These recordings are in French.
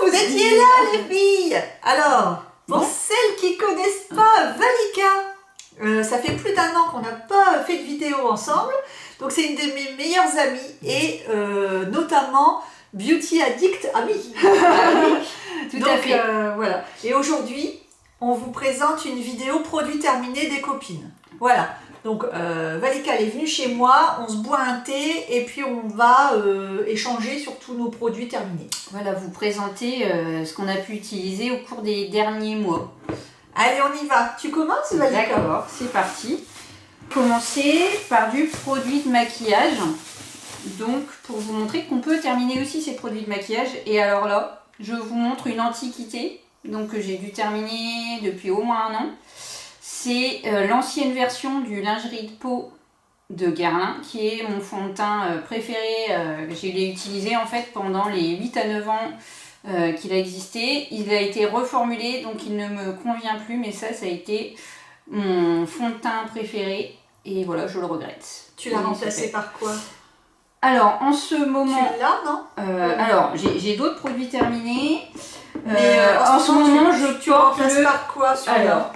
vous étiez là les filles. Alors, pour celles qui connaissent pas Valika, ça fait plus d'1 an qu'on n'a pas fait de vidéo ensemble. Donc c'est une de mes meilleures amies et notamment Beauty Addict Amie. Tout à fait. Voilà. Et aujourd'hui, on vous présente une vidéo produit terminé des copines. Voilà. Donc Valika elle est venue chez moi, on se boit un thé et puis on va échanger sur tous nos produits terminés. Voilà, vous présenter ce qu'on a pu utiliser au cours des derniers mois. Allez, on y va. Tu commences, Valika? D'accord, c'est parti. Commencer par du produit de maquillage. Donc, pour vous montrer qu'on peut terminer aussi ces produits de maquillage. Et alors là, je vous montre une antiquité. Donc, que j'ai dû terminer depuis au moins 1 an. C'est l'ancienne version du lingerie de peau de Guerlain, qui est mon fond de teint préféré. Je l'ai utilisé en fait pendant les 8 à 9 ans qu'il a existé. Il a été reformulé, donc il ne me convient plus, mais ça a été mon fond de teint préféré. Et voilà, je le regrette. Tu l'as remplacé par quoi? Alors, en ce moment... Tu l'as, non? Alors, j'ai d'autres produits terminés. Mais en ce moment, tu remplaces par quoi? Alors...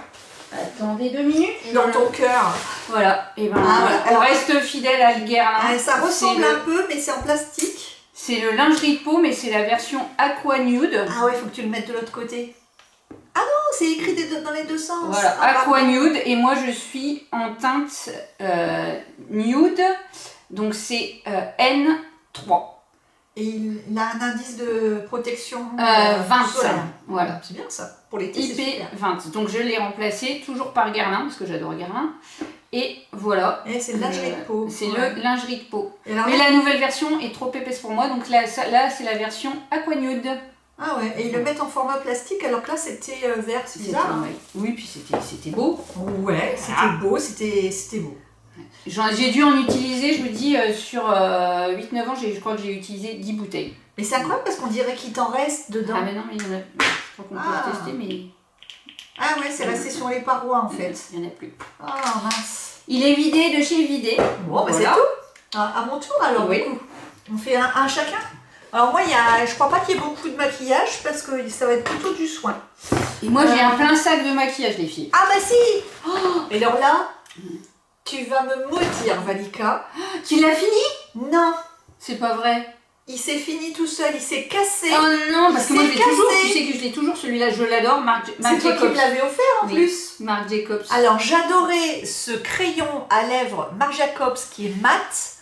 Attendez 2 minutes. Dans ton cœur. Voilà. Et ben, voilà. on reste fidèle à Guerlain. Ça ressemble un peu, mais c'est en plastique. C'est le lingerie de peau, mais c'est la version Aqua Nude. Ah ouais, faut que tu le mettes de l'autre côté. Ah non, c'est écrit dans les deux sens. Voilà, Aqua Nude. Et moi, je suis en teinte nude. Donc, c'est N3. Et il a un indice de protection 20. solaire. Voilà. C'est bien ça. Pour l'été, IP20. Donc, je l'ai remplacé toujours par Guerlain, parce que j'adore Guerlain. Et voilà. Et c'est le lingerie de peau. C'est le lingerie de peau. Alors, mais la nouvelle version est trop épaisse pour moi. Donc là c'est la version Aqua Nude. Ah ouais, et ils le mettent en format plastique alors que là c'était vert, c'est bizarre. Ouais. Oui, puis c'était beau. Ouais, c'était beau, c'était beau. J'ai dû en utiliser, je me dis, sur 8-9 ans, je crois que j'ai utilisé 10 bouteilles. Mais c'est incroyable parce qu'on dirait qu'il t'en reste dedans. Ah mais non, mais il y en a, je crois qu'on peut le tester, mais... Ah ouais, c'est resté sur les parois en fait. Il n'y en a plus. Ah mince. Il est vidé de chez Vidé. Bon, bah voilà. C'est tout. À mon tour alors, oui. Du coup. On fait un chacun. Alors moi, je crois pas qu'il y ait beaucoup de maquillage parce que ça va être plutôt du soin. Et moi, j'ai un plein sac de maquillage, les filles. Ah bah si. Et alors là, tu vas me maudire, Valika. Tu l'as fini? Non. C'est pas vrai. Il s'est fini tout seul, il s'est cassé. Oh non, parce que moi, tu sais que je l'ai toujours, celui-là, je l'adore, Marc Jacobs. C'est toi qui me l'avais offert en plus. Marc Jacobs. Alors j'adorais ce crayon à lèvres Marc Jacobs qui est mat.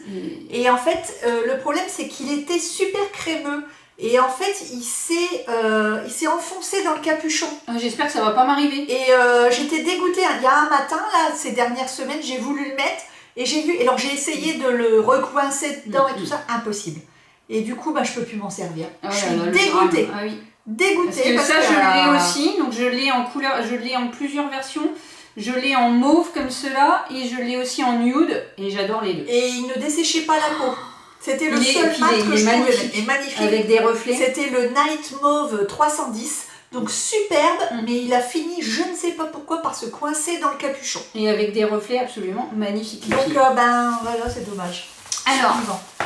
Et en fait, le problème c'est qu'il était super crémeux. Et en fait, il s'est enfoncé dans le capuchon. J'espère que ça va pas m'arriver. Et j'étais dégoûtée. Il y a un matin, là, ces dernières semaines, j'ai voulu le mettre. Et j'ai vu, et alors j'ai essayé de le recoincer dedans et tout ça, impossible. Et du coup, bah, je peux plus m'en servir. Je suis dégoûtée. Ah oui. Dégoûtée. Parce que ça, je l'ai aussi. Donc je l'ai en couleur, je l'ai en plusieurs versions. Je l'ai en mauve comme cela et je l'ai aussi en nude. Et j'adore les deux. Et il ne desséchait pas la peau. C'était le seul mat que je trouvais magnifique. Avec des reflets. C'était le Night Mauve 310. Donc superbe, mais il a fini, je ne sais pas pourquoi, par se coincer dans le capuchon. Et avec des reflets absolument magnifiques. Donc ben voilà, c'est dommage. Alors,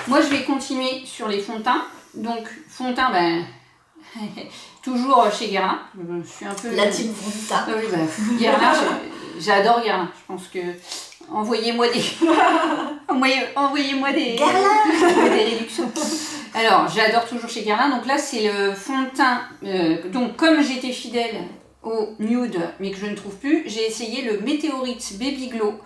moi je vais continuer sur les fonds de teint. Donc, fond de teint, ben, toujours chez Guerlain. Je suis un peu... La team fond de teint. Oui, ben, Guerlain, j'adore Guerlain. Je pense que... Envoyez-moi des... Envoyez-moi des... Guerlain des réductions. Alors, j'adore toujours chez Guerlain. Donc là, c'est le fond de teint. Donc, comme j'étais fidèle au nude, mais que je ne trouve plus, j'ai essayé le Météorite Baby Glow.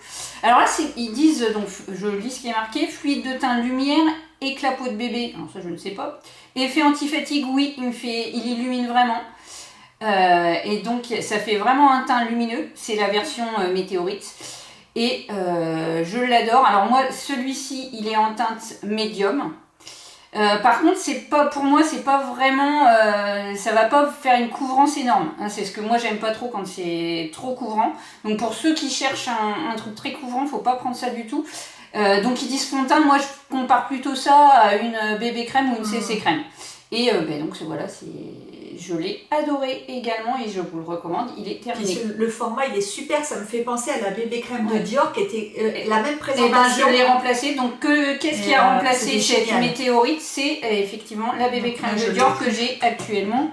Alors là, ils disent, donc je lis ce qui est marqué, fluide de teint lumière, éclat peau de bébé, alors ça je ne sais pas. Effet anti-fatigue, oui, il illumine vraiment. Et donc ça fait vraiment un teint lumineux, c'est la version Météorite. Et je l'adore. Alors moi, celui-ci, il est en teinte médium. Par contre, pour moi, c'est pas vraiment, ça va pas faire une couvrance énorme. Hein, c'est ce que moi j'aime pas trop quand c'est trop couvrant. Donc pour ceux qui cherchent un truc très couvrant, faut pas prendre ça du tout. Donc ils disent fond de teint, moi je compare plutôt ça à une bébé crème ou une CC crème. Et donc voilà, je l'ai adoré également et je vous le recommande, il est terminé. Le format il est super, ça me fait penser à la bébé crème de Dior qui était la même présentation. Et ben je l'ai remplacé, donc qu'est-ce qui a remplacé cette Météorite? C'est effectivement la bébé crème de Dior que j'ai actuellement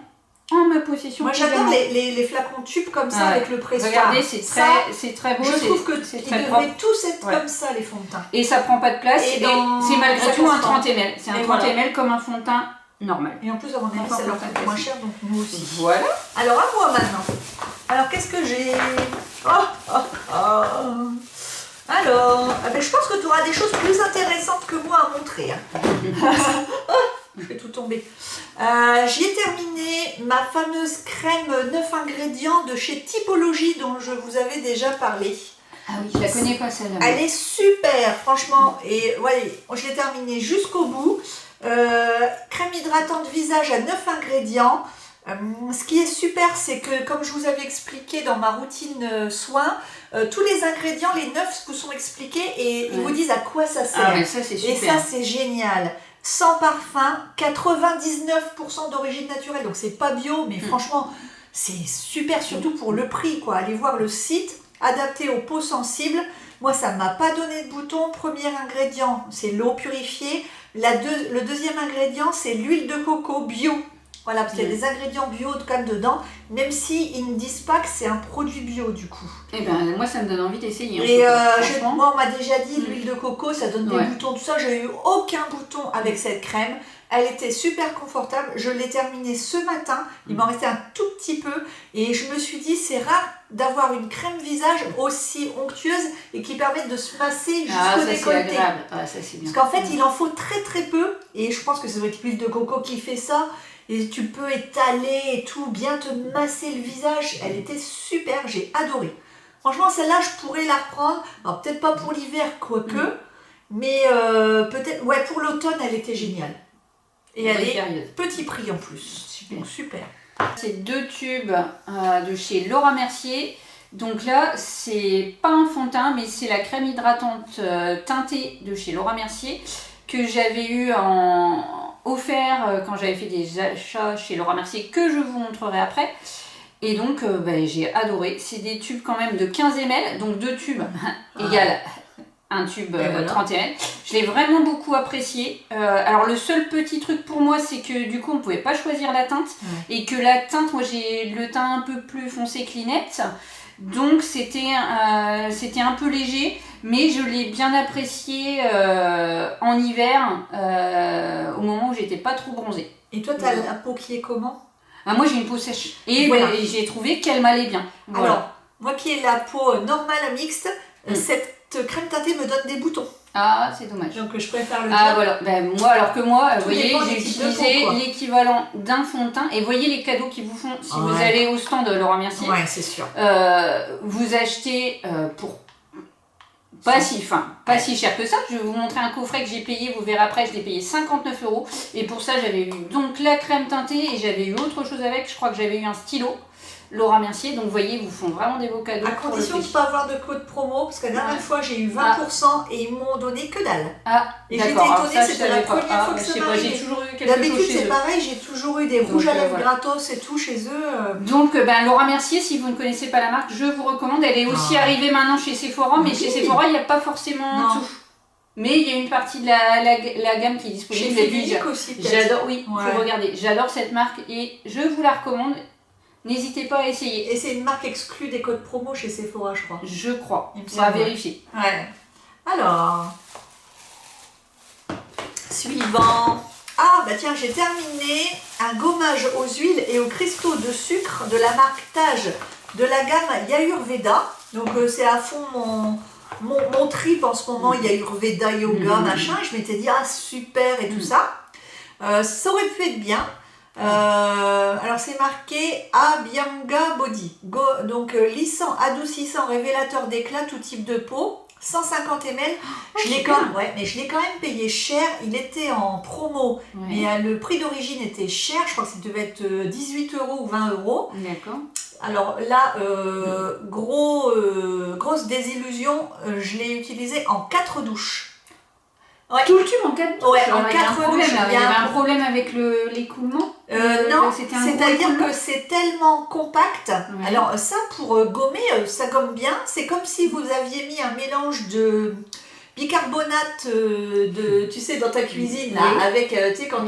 en ma possession. Moi j'adore les flacons tubes comme ça avec le pressoir. Regardez, c'est très beau. Je trouve que ils devraient tous être comme ça, les fonds de teint. Et ça prend pas de place. Et c'est malgré tout un 30 ml. C'est un 30 ml comme un fond de teint normal. Et en plus, à mon avis, ça leur coûte moins cher, donc nous aussi. Voilà. Alors à moi maintenant. Alors qu'est-ce que j'ai? Alors, je pense que tu auras des choses plus intéressantes que moi à montrer. Hein. Je vais tout tomber. J'y ai terminé ma fameuse crème 9 ingrédients de chez Typologie dont je vous avais déjà parlé. Ah oui, je la connais pas celle-là. Elle est super, franchement. Et ouais, je l'ai terminée jusqu'au bout. Crème hydratante visage à 9 ingrédients. Ce qui est super, c'est que comme je vous avais expliqué dans ma routine soins, tous les ingrédients, les 9 vous sont expliqués et ils vous disent à quoi ça sert. Ah, mais ça, c'est super. Et ça, c'est génial. Sans parfum, 99% d'origine naturelle, donc c'est pas bio, mais franchement, c'est super, surtout pour le prix, quoi. Allez voir le site, adapté aux peaux sensibles. Moi, ça ne m'a pas donné de boutons. Premier ingrédient, c'est l'eau purifiée. Le deuxième ingrédient, c'est l'huile de coco bio. Voilà, parce qu'il y a des ingrédients bio quand même dedans, même s'ils ne disent pas que c'est un produit bio du coup. Eh ben, moi, ça me donne envie d'essayer. Et moi, on m'a déjà dit l'huile de coco, ça donne des boutons, tout ça. J'ai eu aucun bouton avec cette crème. Elle était super confortable. Je l'ai terminée ce matin. Il m'en restait un tout petit peu. Et je me suis dit, c'est rare d'avoir une crème visage aussi onctueuse et qui permette de se masser jusqu'au décolleté. Ah, ça, c'est bien. Parce qu'en fait, il en faut très très peu. Et je pense que c'est votre l'huile de coco qui fait ça. Et tu peux étaler et tout, bien te masser le visage. Elle était super, j'ai adoré. Franchement, celle-là, je pourrais la reprendre. Alors, peut-être pas pour l'hiver, quoique. Mais peut-être, ouais, pour l'automne, elle était géniale. Et elle est petit prix en plus. Super. Donc, super. C'est 2 tubes de chez Laura Mercier. Donc là, c'est pas un fond de teint, mais c'est la crème hydratante teintée de chez Laura Mercier que j'avais eu offert quand j'avais fait des achats chez Laura Mercier, que je vous montrerai après. Et donc j'ai adoré. C'est des tubes quand même de 15 ml, donc 2 tubes égale un tube 30 ml. Je l'ai vraiment beaucoup apprécié. Alors le seul petit truc pour moi, c'est que du coup on pouvait pas choisir la teinte et que la teinte, moi j'ai le teint un peu plus foncé clinette. Donc c'était un peu léger, mais je l'ai bien apprécié en hiver, au moment où j'étais pas trop bronzée. Et toi, tu as la peau qui est comment? Moi j'ai une peau sèche et j'ai trouvé qu'elle m'allait bien. Voilà. Alors, moi qui ai la peau normale mixte, cette crème teintée me donne des boutons. Ah, c'est dommage. Donc je préfère le dire. Ah voilà, moi, vous voyez, j'ai utilisé l'équivalent d'un fond de teint. Et voyez les cadeaux qu'ils vous font si vous allez au stand de Laura Mercier. Ouais, c'est sûr. Vous achetez pour pas si cher que ça. Je vais vous montrer un coffret que j'ai payé, vous verrez après, je l'ai payé 59 €. Et pour ça, j'avais eu donc la crème teintée et j'avais eu autre chose avec. Je crois que j'avais eu un stylo Laura Mercier. Donc vous voyez, ils vous font vraiment des beaux cadeaux. À condition de ne pas avoir de code promo, parce que la dernière fois, j'ai eu 20% et ils m'ont donné que dalle. Ah, et j'étais étonnée, c'était la première fois que ça m'arrivait. J'ai toujours eu quelque chose D'habitude, chez c'est eux. pareil, j'ai toujours eu des rouges à lèvres gratos et tout chez eux. Donc, Laura Mercier, si vous ne connaissez pas la marque, je vous recommande. Elle est aussi arrivée maintenant chez Sephora, mais chez Sephora, il n'y a pas forcément tout. Mais il y a une partie de la gamme qui est disponible. Chez Fédélique aussi, peut-être. J'adore, faut regarder. J'adore cette marque et je vous la recommande. N'hésitez pas à essayer. Et c'est une marque exclue des codes promo chez Sephora, je crois. Je crois. On va vérifier. Ouais. Alors, suivant. Ah, bah tiens, j'ai terminé un gommage aux huiles et aux cristaux de sucre de la marque Taj de la gamme Yayurveda. Donc, c'est à fond mon trip en ce moment, Yayurveda, yoga, machin. Et je m'étais dit, ah, super et tout ça. Ça aurait pu être bien. Alors c'est marqué Abhyanga Body, donc lissant, adoucissant, révélateur d'éclat, tout type de peau, 150 ml. Je l'ai quand même payé cher. Il était en promo, mais le prix d'origine était cher. Je crois que ça devait être 18 € ou 20 €. D'accord. Alors là, grosse désillusion, je l'ai utilisé en 4 douches. Ouais. Tout le tube en 4 douches. Ouais, en 4 douches. Il y a un problème avec l'écoulement. Non, c'est-à-dire que c'est tellement compact. Ouais. Alors ça, pour gommer, ça gomme bien. C'est comme si vous aviez mis un mélange de bicarbonate tu sais, dans ta cuisine, là, Oui. avec, tu sais, quand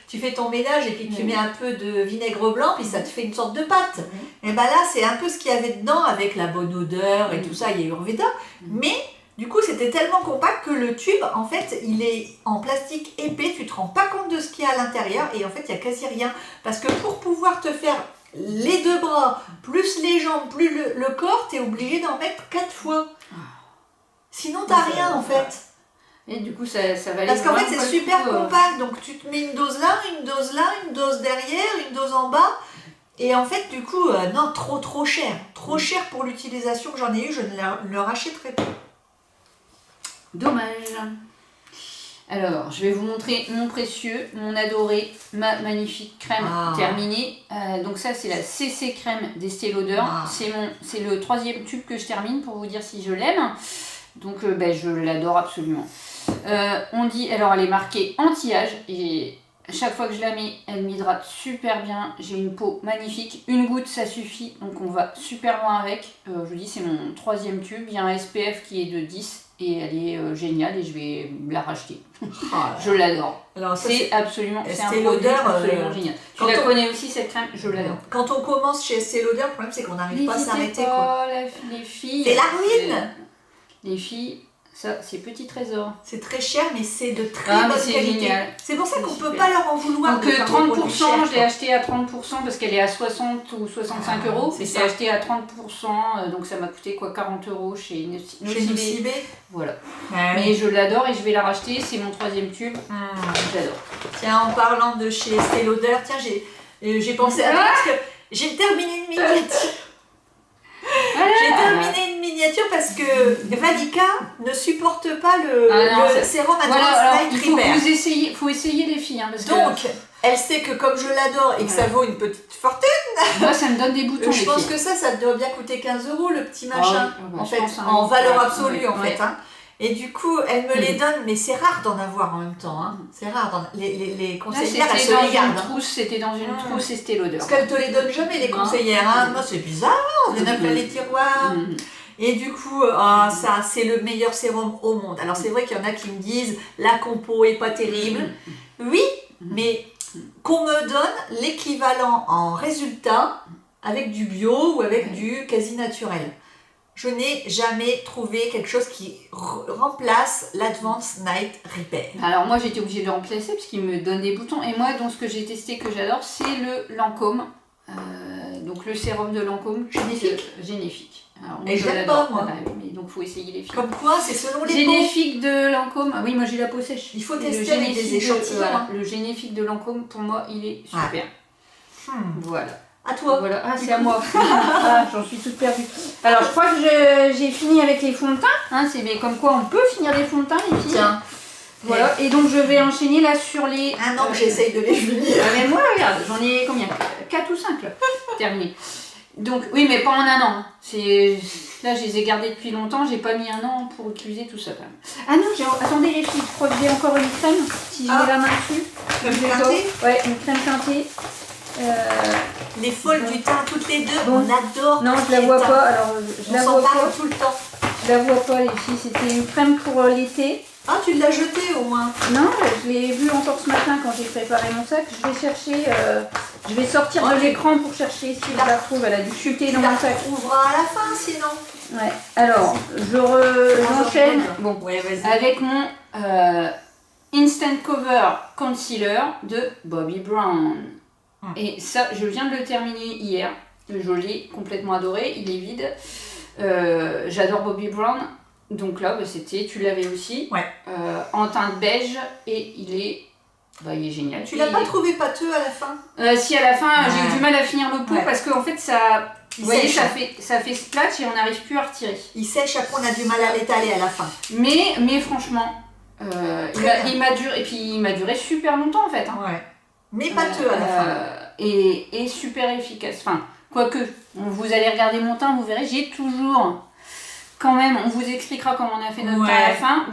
tu fais ton ménage et puis tu Oui. mets un peu de vinaigre blanc, puis ça te fait une sorte de pâte. Et ben là, c'est un peu ce qu'il y avait dedans, avec la bonne odeur et tout ça, il y a Ayurveda. Mais du coup, c'était tellement compact que le tube, en fait, il est en plastique épais, tu te rends pas compte de ce qu'il y a à l'intérieur, et en fait, il n'y a quasi rien. Parce que pour pouvoir te faire les 2 bras, plus les jambes, plus le corps, tu es obligé d'en mettre 4 fois. Sinon, t'as rien, en fait. Et du coup, ça va aller. Parce qu'en fait, vraiment c'est pas le super coup, compact, donc tu te mets une dose là, une dose là, une dose derrière, une dose en bas. Et en fait, du coup, non, trop cher. Trop cher pour l'utilisation que j'en ai eu, je ne le rachèterai pas. Dommage. Alors, je vais vous montrer mon précieux, mon adoré, ma magnifique crème terminée. Donc ça, c'est la CC crème d'Estée Lauder. C'est le 3e tube que je termine pour vous dire si je l'aime. Donc, je l'adore absolument. On dit, alors elle est marquée anti-âge et chaque fois que je la mets, elle m'hydrate super bien. J'ai une peau magnifique. Une goutte, ça suffit. Donc on va super loin avec. Je vous dis, c'est mon 3e tube. Il y a un SPF qui est de 10 et elle est géniale et je vais la racheter. Je l'adore. C'est absolument, c'est un produit absolument génial. Tu la connais aussi cette crème, je l'adore. Quand on commence chez Estée Lauder, le problème c'est qu'on n'arrive pas à s'arrêter. Les filles. C'est la ruine. Les filles. Ça, c'est petit trésor. C'est très cher, mais c'est de très bonne qualité. Génial. C'est pour ça qu'on ne peut pas leur en vouloir. Donc 30%, je l'ai acheté à 30% parce qu'elle est à 60 ou 65 euros. Et c'est acheté à 30%, donc ça m'a coûté quoi, 40 euros chez Nocibé. Voilà. Mais je l'adore et je vais la racheter. C'est mon 3e tube. J'adore. Tiens, en parlant de chez Estée Lauder, tiens, j'ai pensé à toi parce que j'ai terminé une miniature. J'ai terminé une miniature parce que Valika ne supporte pas le sérum Advanced Night Repair. Il faut essayer les filles. Parce donc, elle sait que comme je l'adore et que ça vaut une petite fortune, moi ça me donne des boutons. Je pense que ça doit bien coûter 15 € le petit machin, en fait, en valeur absolue en fait. Hein. Et du coup, elle me les donne, mais c'est rare d'en avoir en même temps. Hein. C'est rare. Les conseillères, elles se les gardent. C'était dans une trousse Estée Lauder. Parce qu'elles te les donnent jamais, les conseillères. Hein. Moi, c'est bizarre, on en a plein les tiroirs. Et du coup, ça, c'est le meilleur sérum au monde. Alors, c'est vrai qu'il y en a qui me disent, la compo est pas terrible. Oui, mais qu'on me donne l'équivalent en résultat avec du bio ou avec du quasi naturel. Je n'ai jamais trouvé quelque chose qui remplace l'Advanced Night Repair. Alors moi j'étais obligée de le remplacer parce qu'il me donne des boutons. Et moi donc ce que j'ai testé que j'adore c'est le Lancôme. Donc le sérum de Lancôme. Génifique. Alors, et je l'aime pas moi. Mais donc faut essayer les filles. Comme quoi c'est selon les peaux. Généfique de Lancôme. Ah oui moi j'ai la peau sèche. Il faut tester avec des échantillons. Le généfique de Lancôme pour moi il est super. Voilà. À toi. Voilà. Ah, c'est à moi. J'en suis toute perdue. Alors, je crois que j'ai fini avec les fonds de teint. Hein, mais comme quoi, on peut finir les fonds de teint, les filles. Tiens. Voilà. Et donc, je vais enchaîner là sur les... Un an que j'essaye de les finir. Mais moi, regarde, j'en ai combien 4 ou 5 là. Terminé. Donc, oui, mais pas en un an. Là, je les ai gardés depuis longtemps. J'ai pas mis un an pour utiliser tout ça quand même. Ah non, attendez les filles. Je crois que j'ai encore une crème. Si je mets la main dessus. Crème teintée. Ouais, une crème teintée. Les folles du teint, toutes les deux, on adore. Non, je la vois pas. Alors, je la vois pas tout le temps. Je la vois pas, les filles. C'était une crème pour l'été. Ah, tu l'as jetée au moins. Non, je l'ai vue encore ce matin quand j'ai préparé mon sac. Je vais chercher. Je vais sortir de l'écran pour chercher si je la retrouve. Elle a dû chuter dans mon sac. Tu la retrouveras à la fin, sinon. Ouais. Alors, j'enchaîne. Bon, ouais, avec mon Instant Cover Concealer de Bobbi Brown. Et ça, je viens de le terminer hier. Je l'ai complètement adoré. Il est vide. J'adore Bobbi Brown. Donc là, tu l'avais aussi. Ouais. En teinte beige. Et il est génial. Tu l'as pas trouvé pâteux à la fin? Si, à la fin, j'ai eu du mal à finir le pot parce qu'en fait, ça... Vous voyez, ça fait splash et on n'arrive plus à retirer. Il sèche, après on a du mal à l'étaler à la fin. Mais franchement, il m'a duré super longtemps en fait. Hein. Ouais. Mais pâteux à la fin. Et super efficace. Enfin, quoique, vous allez regarder mon teint, vous verrez, j'ai toujours, quand même, on vous expliquera comment on a fait notre teint à la fin.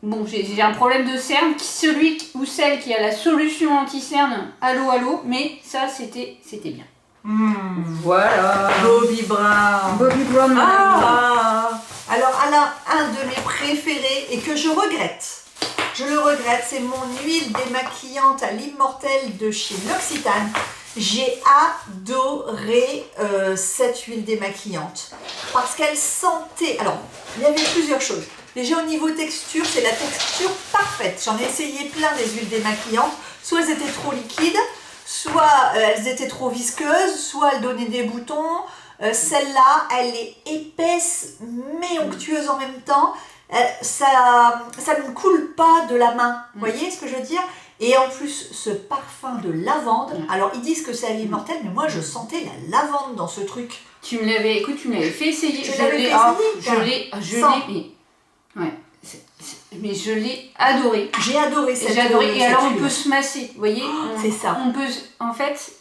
Bon, j'ai un problème de cerne, celui ou celle qui a la solution anti-cerne, allô, mais ça, c'était bien. Voilà. Bobbi Brown. Bobbi Brown. Alors, un de mes préférés et que je regrette. Je le regrette, c'est mon huile démaquillante à l'immortel de chez L'Occitane. J'ai adoré cette huile démaquillante parce qu'elle sentait... Alors, il y avait plusieurs choses. Déjà au niveau texture, c'est la texture parfaite. J'en ai essayé plein des huiles démaquillantes. Soit elles étaient trop liquides, soit elles étaient trop visqueuses, soit elles donnaient des boutons. Celle-là, elle est épaisse mais onctueuse en même temps. Ça ne coule pas de la main. Vous voyez ce que je veux dire? Et en plus, ce parfum de lavande. Alors, ils disent que c'est à l'immortel, mais moi, je sentais la lavande dans ce truc. Tu me l'avais fait essayer. Mais je l'ai adoré. J'ai adoré cette J'ai adoré. Et alors, on huile. peut se masser. Vous voyez, c'est ça. On peut, en fait,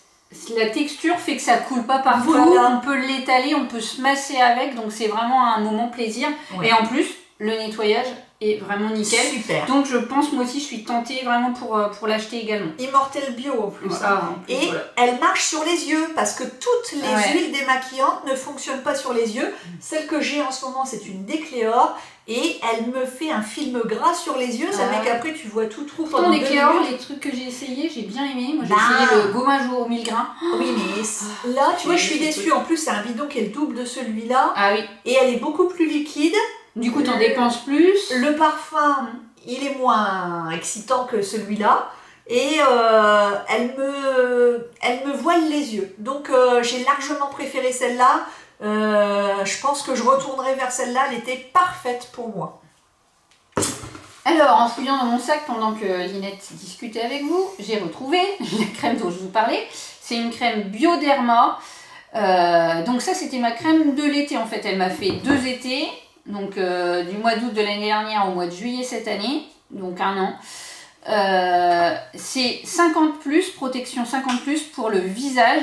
la texture fait que ça coule pas partout. Voilà. On peut l'étaler, on peut se masser avec. Donc, c'est vraiment un moment plaisir. Ouais. Et en plus, le nettoyage est vraiment nickel. Super. Donc, je pense, moi aussi, je suis tentée vraiment pour l'acheter également. Immortel bio en plus. En plus, et voilà. elle marche sur les yeux parce que toutes les huiles démaquillantes ne fonctionnent pas sur les yeux. Celle que j'ai en ce moment, c'est une Décléor et elle me fait un film gras sur les yeux. Ça fait qu'après tu vois tout trou pendant 2 Décléor, minutes. les trucs que j'ai essayé, j'ai bien aimé. Moi, j'ai essayé le gommage au 1000 grains. Oui, mais là, tu vois, je suis déçue. En plus, c'est un bidon qui est le double de celui-là. Ah oui. Et elle est beaucoup plus liquide. Du coup, t'en dépenses plus. Le parfum, il est moins excitant que celui-là. Et elle me voile les yeux. Donc, j'ai largement préféré celle-là. Je pense que je retournerai vers celle-là. Elle était parfaite pour moi. Alors, en fouillant dans mon sac pendant que Linette discutait avec vous, j'ai retrouvé la crème dont je vous parlais. C'est une crème Bioderma. Donc ça, c'était ma crème de l'été en fait. Elle m'a fait 2 étés. Donc du mois d'août de l'année dernière au mois de juillet cette année. Donc 1 an. C'est 50+, protection 50+, pour le visage.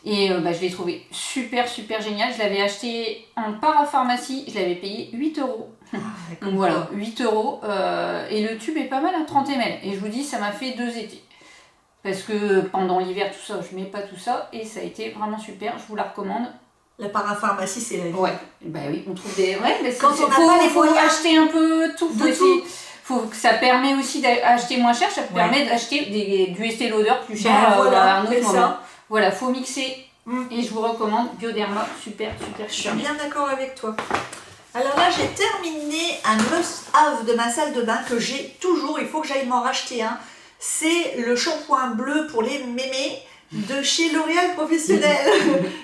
Et je l'ai trouvé super génial. Je l'avais acheté en parapharmacie. Je l'avais payé 8 €. Donc voilà, 8 €. Et le tube est pas mal à 30 ml. Et je vous dis, ça m'a fait 2 étés. Parce que pendant l'hiver, tout ça, je mets pas tout ça. Et ça a été vraiment super. Je vous la recommande. La parapharmacie, c'est la vie. Ouais, bah oui, on trouve des... Ouais, mais quand on n'a pas les faut moyens acheter un peu tout. Ça permet aussi d'acheter moins cher. Ça permet d'acheter du Estée Lauder plus cher à un autre moment. Voilà, faut mixer. Et je vous recommande Bioderma. Super. Je suis bien d'accord avec toi. Alors là, j'ai terminé un must-have de ma salle de bain que j'ai toujours. Il faut que j'aille m'en racheter un. C'est le shampoing bleu pour les mémés de chez L'Oréal Professionnel.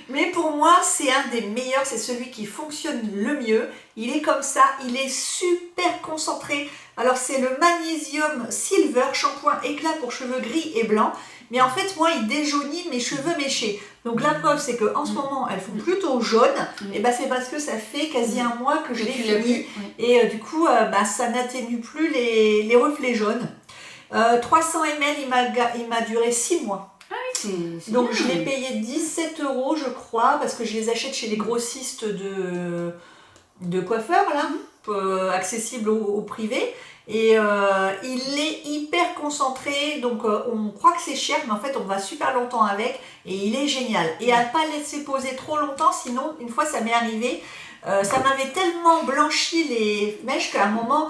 Mais pour moi, c'est un des meilleurs. C'est celui qui fonctionne le mieux. Il est comme ça. Il est super concentré. Alors, c'est le Magnésium Silver, shampoing éclat pour cheveux gris et blancs. Mais en fait, moi, il déjaunit mes cheveux méchés. Donc la preuve, c'est qu'en ce moment, elles font plutôt jaune. Et c'est parce que ça fait quasi 1 mois que je l'ai fini. Et du coup, ça n'atténue plus les reflets jaunes. 300 ml, il m'a duré 6 mois. Ah oui, c'est donc bien. je l'ai payé 17 €, je crois, parce que je les achète chez les grossistes de coiffeurs, là, accessibles au privé. Et il est hyper concentré, donc on croit que c'est cher, mais en fait on va super longtemps avec et il est génial. Et à ne pas laisser poser trop longtemps, sinon une fois ça m'est arrivé, ça m'avait tellement blanchi les mèches qu'à un moment,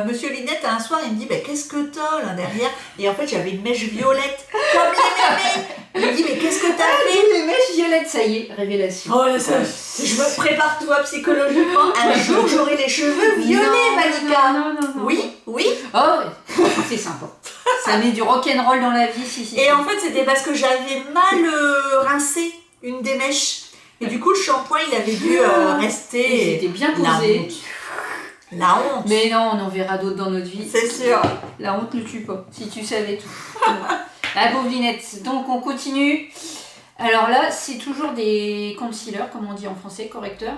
Monsieur Linette, un soir, il me dit qu'est-ce que t'as là derrière? Et en fait j'avais une mèche violette, comme les mémés. Il me dit qu'est-ce que t'as fait? Les mèches violettes, ça y est, révélation. Oh là, ça, je me prépare toi psychologiquement. Un jour j'aurai les cheveux violets, Malika. Non. Oui. Oh, c'est sympa. Ça met du rock'n'roll dans la vie, si. Et en fait, c'était parce que j'avais mal rincé une des mèches. Et du coup, le shampoing, il avait dû rester. C'était bien posé. La honte. Mais non, on en verra d'autres dans notre vie. C'est sûr. La honte ne tue pas, si tu savais tout. La pauvre Linette. Donc, on continue. Alors là, c'est toujours des concealers, comme on dit en français, correcteurs.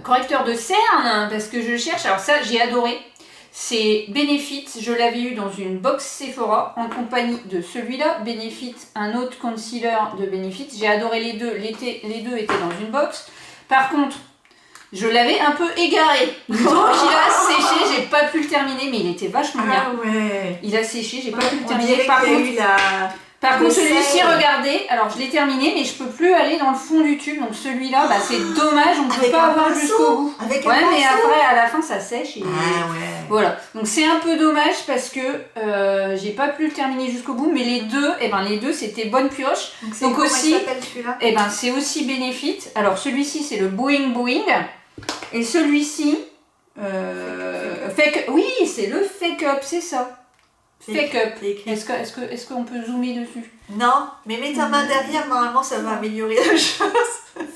Correcteur de cerne, parce que je cherche. Alors ça, j'ai adoré. C'est Benefit, je l'avais eu dans une box Sephora en compagnie de celui-là, Benefit, un autre concealer de Benefit. J'ai adoré les deux, les deux étaient dans une box. Par contre, je l'avais un peu égaré, donc il a séché, j'ai pas pu le terminer, mais il était vachement bien. Ah ouais. Il a séché, j'ai pas pu le On terminer. dirait Par qu'il y a contre, eu Par contre, celui-ci, sel. regardez, alors je l'ai terminé, mais je peux plus aller dans le fond du tube. Donc celui-là, bah, c'est dommage, on ne peut Avec pas un avoir pinceau, jusqu'au bout. avec un Ouais, mais pinceau. après, à la fin, ça sèche. Et... Ah ouais. Voilà, donc c'est un peu dommage parce que j'ai pas pu le terminer jusqu'au bout, mais les deux c'était bonne pioche. Donc comment aussi, il s'appelle celui-là? et ben c'est aussi Benefit. Alors celui-ci c'est le Boeing et celui-ci oui c'est le Fake Up, c'est ça. Fake Up. Est-ce qu'on peut zoomer dessus? Non, mais mets ta main derrière, normalement ça va améliorer la chose.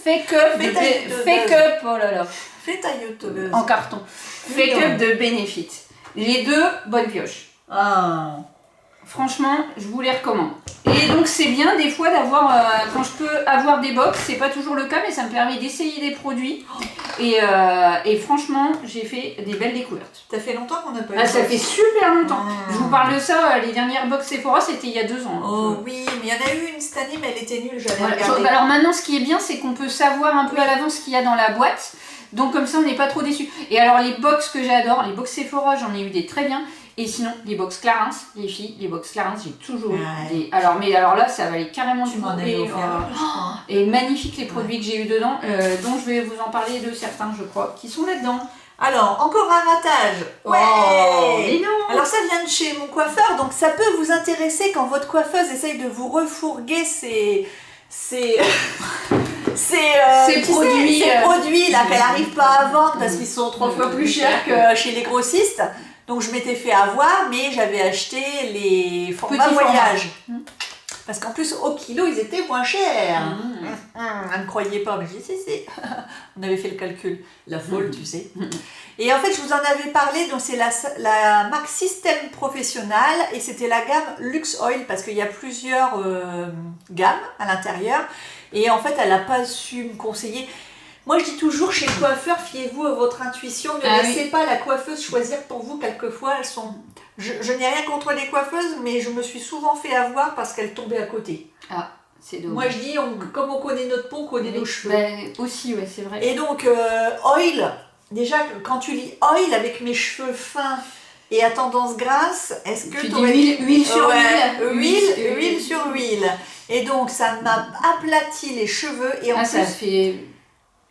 Fake Up, Fais ta youtubeuse. Fake Up, oh là là. Fais ta youtubeuse. En carton. Fake Up de Benefit. Les deux, bonne pioche. Ah. Franchement, je vous les recommande. Et donc c'est bien des fois d'avoir, quand je peux avoir des box, c'est pas toujours le cas, mais ça me permet d'essayer des produits. Et franchement, j'ai fait des belles découvertes. Ça fait longtemps qu'on n'a pas eu. Ah, ça fait super longtemps. Ah. Je vous parle de ça, les dernières box Sephora, c'était il y a 2 ans. Oh oui, mais il y en a eu une cette année, mais elle était nulle, j'avais Voilà. regardé. Alors maintenant, ce qui est bien, c'est qu'on peut savoir un peu à l'avance ce qu'il y a dans la boîte. Donc comme ça, on n'est pas trop déçus. Et alors les box que j'adore, les box Sephora, j'en ai eu des très bien. Et sinon, les box Clarins, les filles, les box Clarins, j'ai toujours eu des... Alors là, ça valait carrément Tu du m'en avais coup. offert. Et magnifique les produits que j'ai eu dedans, dont je vais vous en parler de certains, je crois, qui sont là-dedans. Alors, encore un ratage. Ouais. Oh, mais non. Alors ça vient de chez mon coiffeur, donc ça peut vous intéresser quand votre coiffeuse essaye de vous refourguer ces produits là qu'elle n'arrive pas à vendre parce qu'ils sont 3 fois plus chers que chez les grossistes. Donc je m'étais fait avoir, mais j'avais acheté les formats Petit voyage. format. Parce qu'en plus, au kilo, ils étaient moins chers. Elle ne croyait pas, mais je dis si. On avait fait le calcul. La folle, tu sais. Et en fait, je vous en avais parlé, donc c'est la marque Système Professionnel et c'était la gamme Luxe Oil parce qu'il y a plusieurs gammes à l'intérieur. Et en fait, elle n'a pas su me conseiller. Moi, je dis toujours, chez le coiffeur, fiez-vous à votre intuition. Ne laissez pas la coiffeuse choisir pour vous. Quelquefois, elles sont... Je n'ai rien contre les coiffeuses, mais je me suis souvent fait avoir parce qu'elles tombaient à côté. Ah, c'est dommage. Moi, je dis, comme on connaît notre peau, on connaît nos cheveux. Ben, aussi, ouais, c'est vrai. Et donc, oil, déjà, quand tu lis oil avec mes cheveux fins et à tendance grasse, est-ce que tu tu aurais dis huile sur huile sur huile. Et donc, ça m'a aplati les cheveux. Et en plus, ça fait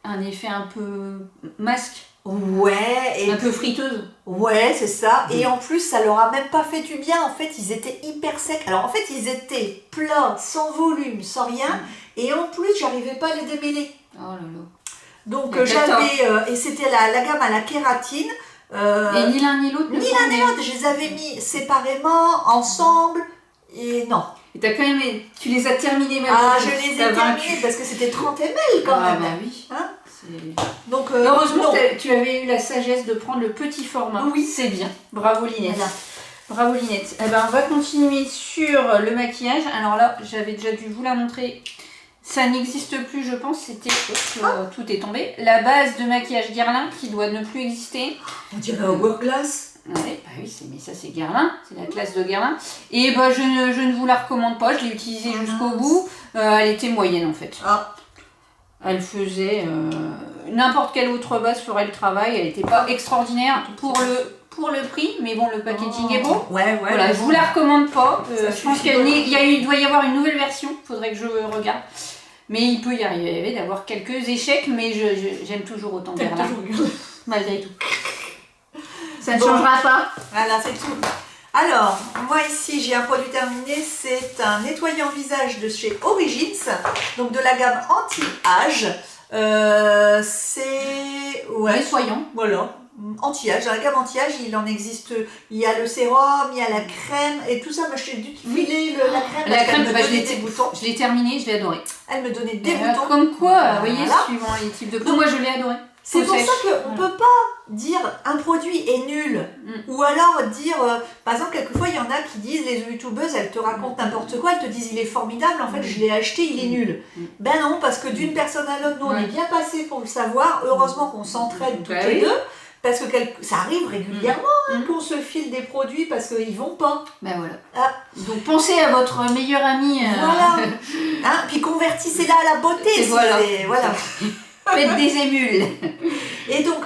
un effet un peu masque. Ouais, et un peu friteuse. Ouais, c'est ça. Et en plus, ça leur a même pas fait du bien. En fait, ils étaient hyper secs. Alors, en fait, ils étaient plats, sans volume, sans rien. Et en plus, j'arrivais pas à les démêler. Oh là là. Donc, j'avais... et c'était la gamme à la kératine. Et ni l'un ni l'autre. Ni l'un ni l'autre. Je les avais mis séparément, ensemble. Et non. Et t'as quand même... Tu les as terminés même. Ah, je les ai terminés parce que c'était 30 ml quand même. Bah oui. Hein? Donc, heureusement, tu avais eu la sagesse de prendre le petit format. Oui. C'est bien. Bravo Linette. Voilà. Bravo Linette. Eh ben, on va continuer sur le maquillage. Alors là, j'avais déjà dû vous la montrer. Ça n'existe plus, je pense. C'était... tout est tombé. La base de maquillage Guerlain qui doit ne plus exister. On dirait Hourglass. Ouais, bah oui, mais ça c'est Guerlain, c'est la classe de Guerlain. Et bah je ne vous la recommande pas, je l'ai utilisée jusqu'au bout. Elle était moyenne en fait. Ah. Elle faisait n'importe quelle autre base ferait le travail, elle n'était pas extraordinaire pour le prix, mais bon, le packaging est beau. Ouais. Voilà, je vous la recommande pas. Je pense qu'il doit y avoir une nouvelle version, faudrait que je regarde. Mais il peut y arriver d'avoir quelques échecs, mais j'aime toujours autant Guerlain, malgré tout. Ça ne changera pas. Voilà, c'est tout. Alors, moi ici, j'ai un produit terminé. C'est un nettoyant visage de chez Origins. Donc, de la gamme anti-âge. C'est... Ouais. Nettoyant. Voilà. Anti-âge. Dans la gamme anti-âge, il en existe... Il y a le sérum, il y a la crème. Et tout ça, moi, je t'ai dû filer la crème. La crème, je l'ai terminée, je l'ai adorée. Elle me donnait des boutons. Comme quoi, vous voyez, suivant les types de peau. Moi, je l'ai adorée. C'est pour ça qu'on ne peut pas dire un produit est nul. Ou alors dire, par exemple, quelquefois il y en a qui disent, les youtubeuses, elles te racontent n'importe quoi, elles te disent il est formidable, en fait je l'ai acheté, il est nul. Ben non, parce que d'une personne à l'autre, nous on est bien passé pour le savoir, heureusement qu'on s'entraide toutes les deux, parce que ça arrive régulièrement qu'on se file des produits parce qu'ils vont pas. Ben voilà. Ah. Donc pensez à votre meilleure amie. Voilà. Hein, puis convertissez-la à la beauté. Voilà. Voilà. Faites des émules. Et donc,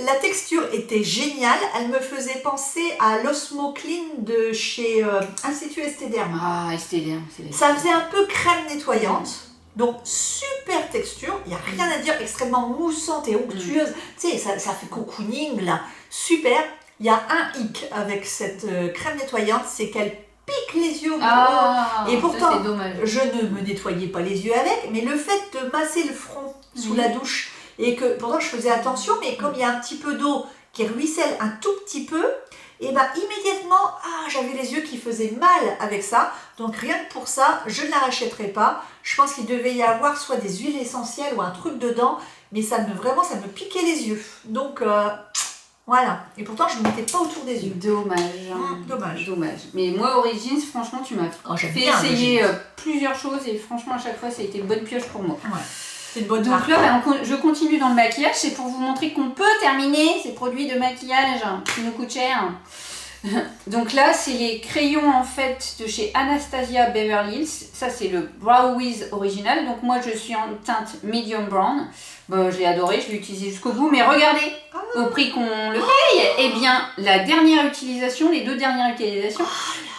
la texture était géniale. Elle me faisait penser à l'Osmo Clean de chez Institut Estéderm. Ah, Estéderm, c'est les... Ça faisait un peu crème nettoyante. Donc, super texture. Il n'y a rien à dire, extrêmement moussante et onctueuse. Tu sais, ça fait cocooning là. Super. Il y a un hic avec cette crème nettoyante, c'est qu'elle pique les yeux. Et pourtant, c'est dommage. je ne me nettoyais pas les yeux avec, mais le fait de masser le front sous la douche, et que pourtant je faisais attention, mais comme il y a un petit peu d'eau qui ruisselle un tout petit peu, et ben immédiatement, j'avais les yeux qui faisaient mal avec ça. Donc rien que pour ça, je ne la rachèterai pas. Je pense qu'il devait y avoir soit des huiles essentielles ou un truc dedans, mais ça me piquait les yeux. Donc voilà. Et pourtant, je ne mettais pas autour des yeux. Dommage. Dommage. Mais moi, Origins, franchement, tu m'as fait essayer plusieurs choses et franchement, à chaque fois, ça a été une bonne pioche pour moi. Ouais. C'est une bonne Donc là, je continue dans le maquillage. C'est pour vous montrer qu'on peut terminer ces produits de maquillage qui nous coûtent cher. Donc là, c'est les crayons en fait de chez Anastasia Beverly Hills. Ça, c'est le Brow Wiz original. Donc moi, je suis en teinte medium brown. Bon, je l'ai adoré, je l'ai utilisé jusqu'au bout. Mais regardez, au prix qu'on le paye, eh bien, la dernière utilisation, les 2 dernières utilisations,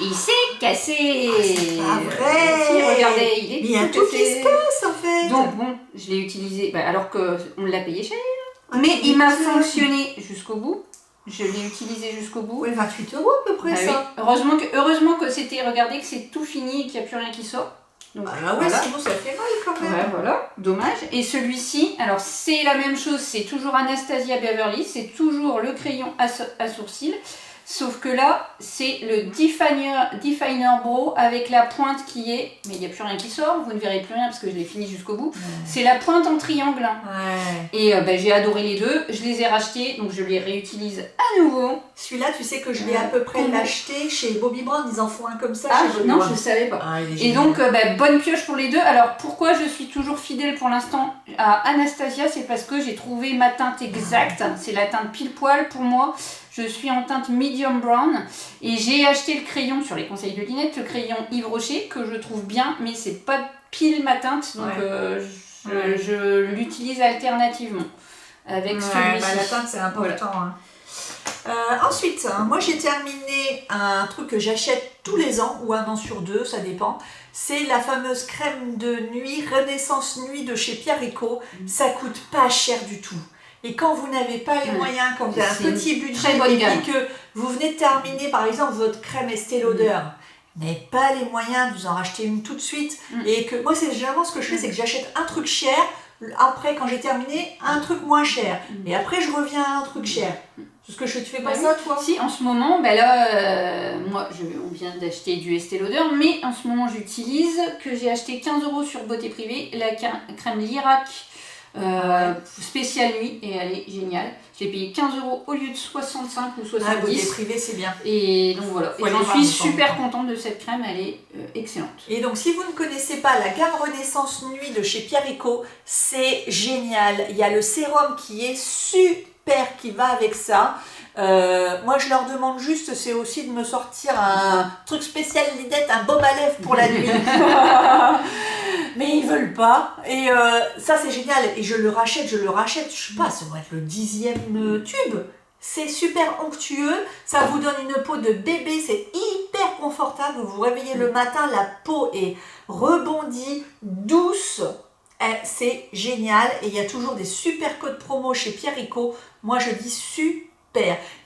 il s'est cassé. C'est pas vrai. Si, regardez, il est il y a tout qui se casse en fait. Donc bon, je l'ai utilisé alors qu'on l'a payé cher. Mais il m'a fonctionné jusqu'au bout. Je l'ai utilisé jusqu'au bout. Oui, 28 € à peu près ça. Oui. Heureusement que c'était, regardez que c'est tout fini et qu'il n'y a plus rien qui sort. Donc, voilà. Sinon ça fait mal quand même. Ouais, voilà, dommage. Et celui-ci, alors c'est la même chose, c'est toujours Anastasia Beverly, c'est toujours le crayon à sourcils. Sauf que là, c'est le Definer Brow avec la pointe qui est... Mais il n'y a plus rien qui sort, vous ne verrez plus rien parce que je l'ai fini jusqu'au bout. C'est la pointe en triangle. Et j'ai adoré les deux, je les ai rachetés, donc je les réutilise à nouveau. Celui-là, tu sais que je l'ai à peu près acheté chez Bobbi Brown, ils en font un comme ça. Non, je ne savais pas. Et donc, bonne pioche pour les deux. Alors, pourquoi je suis toujours fidèle pour l'instant à Anastasia? C'est parce que j'ai trouvé ma teinte exacte. C'est la teinte pile poil pour moi. Je suis en teinte medium brown et j'ai acheté le crayon sur les conseils de Linette, le crayon Yves Rocher que je trouve bien, mais c'est pas pile ma teinte, donc je l'utilise alternativement avec celui-ci. La teinte c'est important. Voilà. Ensuite, moi j'ai terminé un truc que j'achète tous les ans ou 1 an sur 2, ça dépend. C'est la fameuse crème de nuit Renaissance Nuit de chez Pierre Rico. Ça coûte pas cher du tout. Et quand vous n'avez pas les moyens, quand vous avez un petit budget et que vous venez de terminer par exemple votre crème Estée Lauder, vous n'avez pas les moyens de vous en racheter une tout de suite. Et que moi, c'est généralement ce que je fais, c'est que j'achète un truc cher, après quand j'ai terminé, un truc moins cher. Et après je reviens à un truc cher. C'est ce que tu fais pas ça toi? Si, en ce moment, là, moi on vient d'acheter du Estée Lauder, mais en ce moment j'utilise, que j'ai acheté 15 € sur Beauté Privée, la crème Lirac. Spéciale nuit et elle est géniale. J'ai payé 15 € au lieu de 65 ou 70. Beauté Privée, c'est bien. Et donc voilà, j'en suis super contente de cette crème, elle est excellente. Et donc si vous ne connaissez pas la gamme Renaissance Nuit de chez Pierre Rico, c'est génial. Il y a le sérum qui est super qui va avec ça. Moi je leur demande juste, c'est aussi de me sortir un truc spécial Lidette, un baume à lèvres pour la nuit. Mais ils veulent pas. Et ça c'est génial. Et je le rachète. Je sais pas, ça va être le 10e tube. C'est super onctueux. Ça vous donne une peau de bébé. C'est hyper confortable. Vous vous réveillez le matin, la peau est rebondie, douce. C'est génial. Et il y a toujours des super codes promo chez Pierre Rico. Moi je dis super.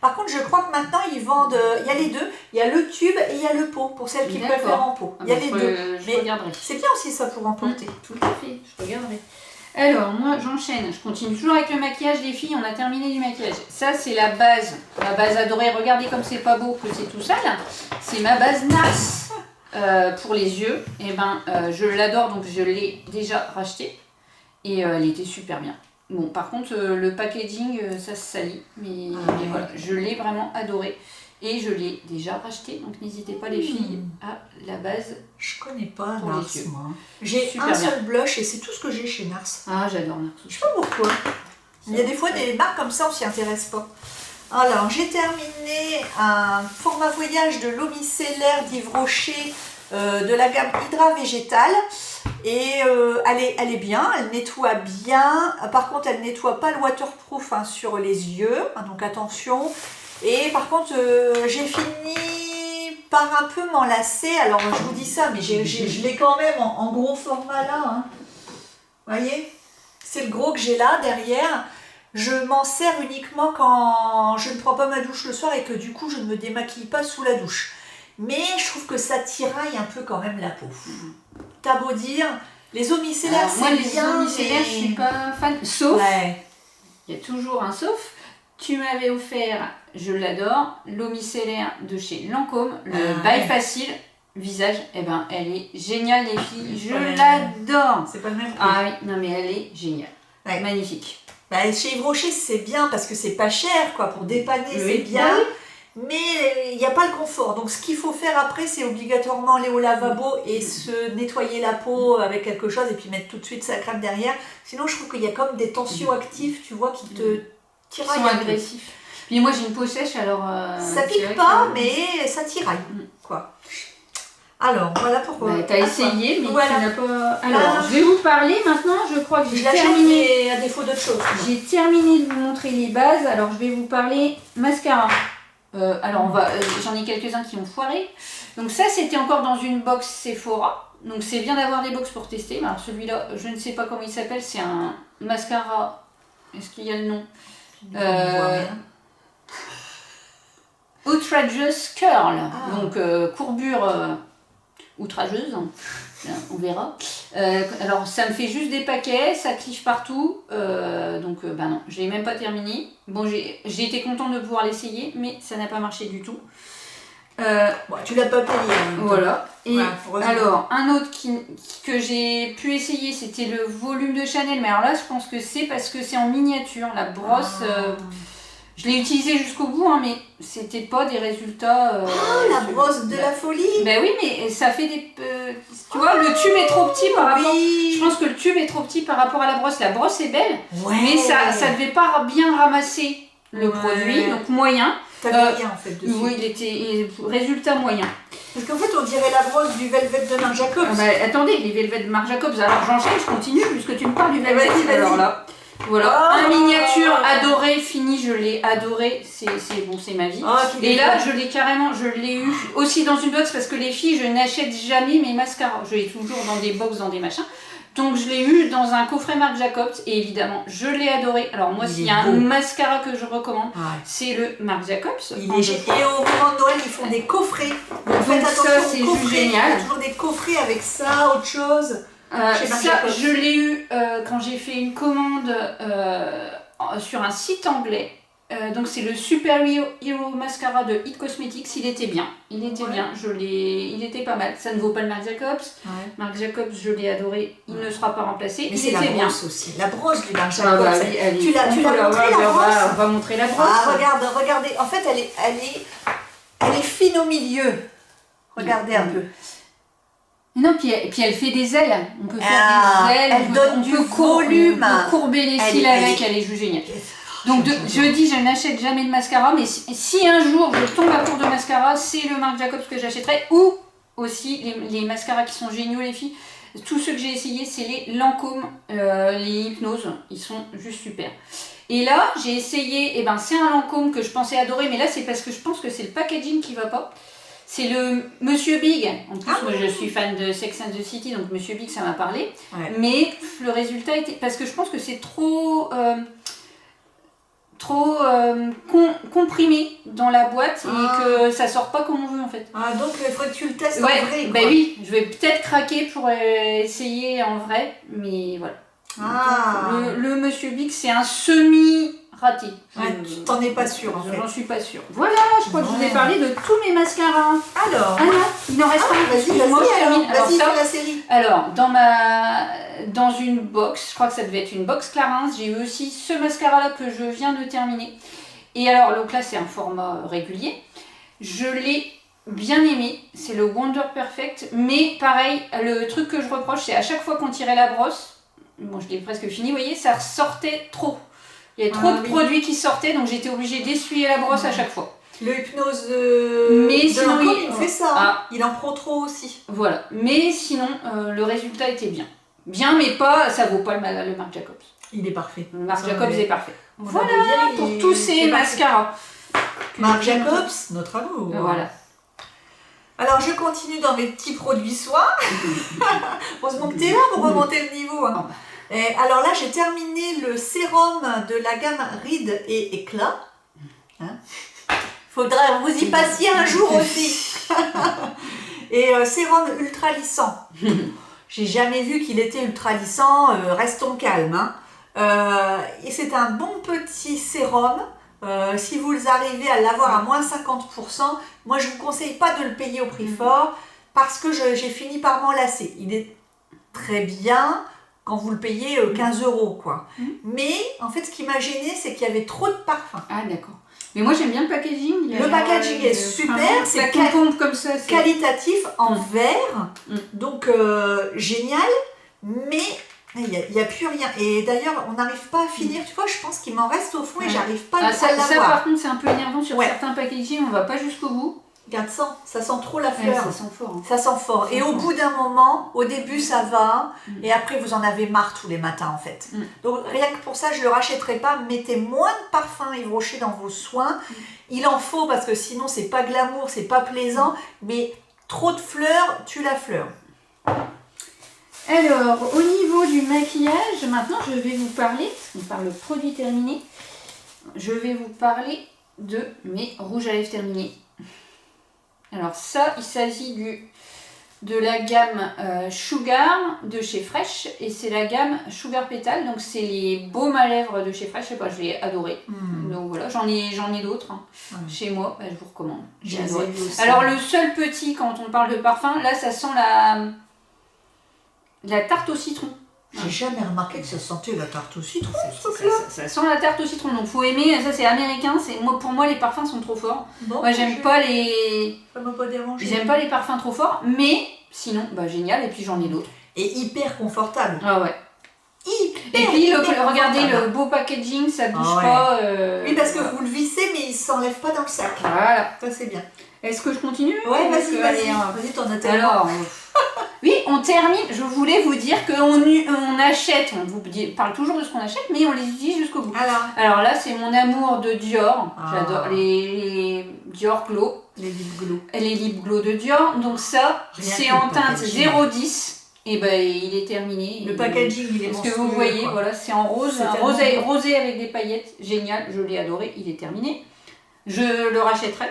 Par contre, je crois que maintenant ils vendent. Il y a les deux. Il y a le tube et il y a le pot pour celles qui préfèrent en pot. Il y a les deux. Je regarderai. C'est bien aussi ça pour emporter. Tout à fait. Je regarderai. Alors, moi j'enchaîne. Je continue toujours avec le maquillage des filles. On a terminé du maquillage. Ça, c'est la base. La base adorée. Regardez comme c'est pas beau que c'est tout sale. C'est ma base NARS pour les yeux. Et je l'adore. Donc, je l'ai déjà racheté. Et elle était super bien. Bon, par contre, le packaging, ça se salit, mais voilà, je l'ai vraiment adoré et je l'ai déjà racheté, donc n'hésitez pas les filles à la base. Je connais pas Nars, moi. J'ai un seul blush et c'est tout ce que j'ai chez Nars. Ah, j'adore Nars. Je sais pas pourquoi. Il y a des fois des marques comme ça, on s'y intéresse pas. Alors, j'ai terminé un format voyage de l'eau micellaire d'Yves Rocher de la gamme Hydra Végétale. Et elle est bien, elle nettoie bien. Par contre, elle nettoie pas le waterproof hein, sur les yeux, hein, donc attention. Et par contre, j'ai fini par un peu m'enlacer. Alors, je vous dis ça, mais je l'ai quand même en gros format là. Hein. Vous voyez? C'est le gros que j'ai là, derrière. Je m'en sers uniquement quand je ne prends pas ma douche le soir et que du coup, je ne me démaquille pas sous la douche. Mais je trouve que ça tiraille un peu quand même la peau. T'as beau dire, les eaux micellaires, c'est bien. Moi, les eaux micellaires, je suis pas fan. Sauf, ouais. il y a toujours un sauf. Tu m'avais offert, je l'adore, l'eau micellaire de chez Lancôme, le By Facile visage. Eh ben, elle est géniale, les filles. Je l'adore. C'est pas le même prix. Ah oui, non mais elle est géniale. Ouais. Magnifique. Bah, chez Yves Rocher, c'est bien parce que c'est pas cher, quoi. Pour dépanner, c'est bien. Bah oui. Mais il n'y a pas le confort. Donc, ce qu'il faut faire après, c'est obligatoirement aller au lavabo et se nettoyer la peau avec quelque chose et puis mettre tout de suite sa crème derrière. Sinon, je trouve qu'il y a comme des tensions actives, tu vois, qui te tiraillent. Ils sont agressifs. Puis moi, j'ai une peau sèche, alors... ça pique pas, mais ça tiraille, quoi. Alors, voilà pourquoi. Bah, t'as essayé, mais voilà. tu n'as pas... Alors, je vais vous parler maintenant. Je crois que j'ai terminé... à défaut d'autre chose. J'ai terminé de vous montrer les bases. Alors, je vais vous parler mascara. Alors, j'en ai quelques-uns qui ont foiré. Donc ça, c'était encore dans une box Sephora. Donc c'est bien d'avoir des box pour tester. Alors celui-là, je ne sais pas comment il s'appelle. C'est un mascara. Est-ce qu'il y a le nom Outrageous Curl. Donc courbure outrageuse. On verra. Alors ça me fait juste des paquets, ça clive partout. Donc non, je l'ai même pas terminé. Bon, j'ai été contente de pouvoir l'essayer, mais ça n'a pas marché du tout. Bon, tu l'as pas payé. Hein, voilà. Et ouais, alors, un autre que j'ai pu essayer, c'était le volume de Chanel. Mais alors là, je pense que c'est parce que c'est en miniature. La brosse, je l'ai utilisée jusqu'au bout, hein, mais c'était pas des résultats... la brosse de la folie. Ben oui, mais ça fait des... tu vois, le tube est trop petit par rapport... Je pense que le tube est trop petit par rapport à la brosse. La brosse est belle, mais ça devait pas bien ramasser le produit, donc moyen. T'avais rien en fait dessus. Oui, il était résultat moyen. Parce qu'en fait, on dirait la brosse du Velvet de Marc Jacobs. Attendez, les Velvet de Marc Jacobs, alors j'enchaîne, je continue puisque tu me parles du Velvet. Vas-y. Alors là, voilà, un miniature adoré, fini, je l'ai adoré, c'est bon, c'est ma vie. Et là, je l'ai eu aussi dans une box parce que les filles, je n'achète jamais mes mascaras. Je l'ai toujours dans des box, dans des machins. Donc je l'ai eu dans un coffret Marc Jacobs et évidemment je l'ai adoré. Alors moi s'il y a un mascara que je recommande, c'est le Marc Jacobs. Il est génial. Et au moment de Noël ils font des coffrets. Donc faites attention ça c'est juste génial. Il y a toujours des coffrets avec ça, autre chose. Ça je l'ai eu quand j'ai fait une commande sur un site anglais. Donc c'est le Super Hero Mascara de It Cosmetics, il était bien, il était pas mal, ça ne vaut pas le Marc Jacobs, Marc Jacobs je l'ai adoré, il ne sera pas remplacé, mais il était était bien. Aussi, la brosse du Marc Jacobs, oui, tu l'as montré la brosse. On va montrer la brosse. Regardez, en fait elle est fine au milieu, regardez un peu. Non, puis elle fait des ailes, on peut faire des ailes, elle donne du volume, on peut courber les cils avec, elle est juste géniale. Donc je dis, je n'achète jamais de mascara, mais si un jour je tombe à court de mascara, c'est le Marc Jacobs que j'achèterai, ou aussi les mascaras qui sont géniaux les filles. Tous ceux que j'ai essayé, c'est les Lancôme, les Hypnose, ils sont juste super. Et là, j'ai essayé, c'est un Lancôme que je pensais adorer, mais là c'est parce que je pense que c'est le packaging qui va pas. C'est le Monsieur Big. En plus, moi je suis fan de Sex and the City, donc Monsieur Big ça m'a parlé. Mais le résultat était, parce que je pense que c'est trop comprimé dans la boîte et que ça sort pas comme on veut en fait. Donc il faudrait que tu le testes en vrai. Bah oui, je vais peut-être craquer pour essayer en vrai, mais voilà. Donc, le Monsieur Big c'est un semi-raté. Tu t'en es pas sûre en fait. J'en suis pas sûre. Voilà, je crois que je vous ai parlé de tous mes mascaras. Alors Anna, il n'en reste pas. Vas-y, fais la série. Alors, dans une box, je crois que ça devait être une box Clarins, j'ai eu aussi ce mascara-là que je viens de terminer. Et alors, donc là, c'est un format régulier. Je l'ai bien aimé, c'est le Wonder Perfect. Mais pareil, le truc que je reproche, c'est à chaque fois qu'on tirait la brosse, bon, je l'ai presque fini, vous voyez, ça ressortait trop. Il y a trop de produits qui sortaient, donc j'étais obligée d'essuyer la brosse à chaque fois. Le hypnose Mais de sinon, Lancôme, il fait ça. Ah. Il en prend trop aussi. Voilà. Mais sinon, le résultat était bien. Bien, mais pas, ça vaut pas le Marc Jacobs. Il est parfait. Le Marc Ça, Jacobs mais est parfait. on a Voilà beau dire, pour il- tous ces c'est mascaras. Marc Jacobs, notre amour. Voilà. Alors, je continue dans mes petits produits soins. Heureusement que tu es là pour remonter le niveau. Hein. Oh. Et alors là, j'ai terminé le sérum de la gamme Rides et Éclat. Hein. Faudra vous y passiez un jour aussi. Et sérum ultra lissant. J'ai jamais vu qu'il était ultra lissant, restons calmes. Hein. Et c'est un bon petit sérum. Si vous arrivez à l'avoir à moins 50%, moi je ne vous conseille pas de le payer au prix fort parce que j'ai fini par m'en lasser. Il est très bien quand vous le payez 15 €, quoi. Mais en fait, ce qui m'a gêné, c'est qu'il y avait trop de parfum. Ah, d'accord. Mais moi, j'aime bien le packaging. Le packaging est super, c'est pompe comme ça. qualitatif en verre, Mm. donc génial, mais il n'y a plus rien. Et d'ailleurs, on n'arrive pas à finir, tu vois, je pense qu'il m'en reste au fond et Ouais. j'arrive pas Ah, à ça, l'avoir. par contre, c'est un peu énervant sur Ouais. certains packaging, on va pas jusqu'au bout. Regarde ça sent trop la Ouais, fleur. ça sent fort. Hein. Ça sent fort. Ça Et sent au fort. bout d'un moment, au début ça va, Mm. et après vous en avez marre tous les matins en fait. Mm. Donc rien que pour ça, je ne le rachèterai pas. Mettez moins de parfum Yves Rocher dans vos soins. Il en faut parce que sinon c'est pas glamour, c'est pas plaisant, mais trop de fleurs tue la fleur. Alors, au niveau du maquillage, maintenant je vais vous parler, on parle produit terminé, je vais vous parler de mes rouges à lèvres terminés. Alors ça, il s'agit de la gamme Sugar de chez Fresh et c'est la gamme Sugar Petal, donc c'est les baumes à lèvres de chez Fresh, je sais pas, je l'ai adoré. Donc voilà, j'en ai d'autres hein, chez moi, je vous recommande. J'ai adoré. Alors le seul petit, quand on parle de parfum, là ça sent la tarte au citron. J'ai jamais remarqué que ça sentait la tarte au citron. Ça sent la tarte au citron, donc faut aimer, ça c'est américain, pour moi les parfums sont trop forts. Bon, Moi j'aime pas les... Ça m'a pas dérangé. J'aime pas les parfums trop forts, mais sinon, bah génial, et puis j'en ai d'autres. Et hyper confortable. Ah ouais. Hyper, Et puis hyper regardez confortable. le beau packaging, ça bouge Ah ouais. pas. Oui, parce que vous le vissez, mais il ne s'enlève pas dans le sac. Voilà. Ça, c'est bien. Est-ce que je continue Ouais, ou est-ce que- allez, hein. Vas-y, t'en as tellement. Alors, oui, on termine. Je voulais vous dire qu'on achète, on vous parle toujours de ce qu'on achète, mais on les utilise jusqu'au bout. Alors là, c'est mon amour de Dior. Ah. J'adore les Dior Glow, Les lip glow. les lip glow de Dior. Donc ça, Rien c'est que en le teinte packaging. 010. Et ben il est terminé. Le packaging, il est Parce que monstrueux, vous voyez, quoi. voilà, c'est en rose, C'est un tellement rosé avec des paillettes. Génial, je l'ai adoré, il est terminé. Je le rachèterai.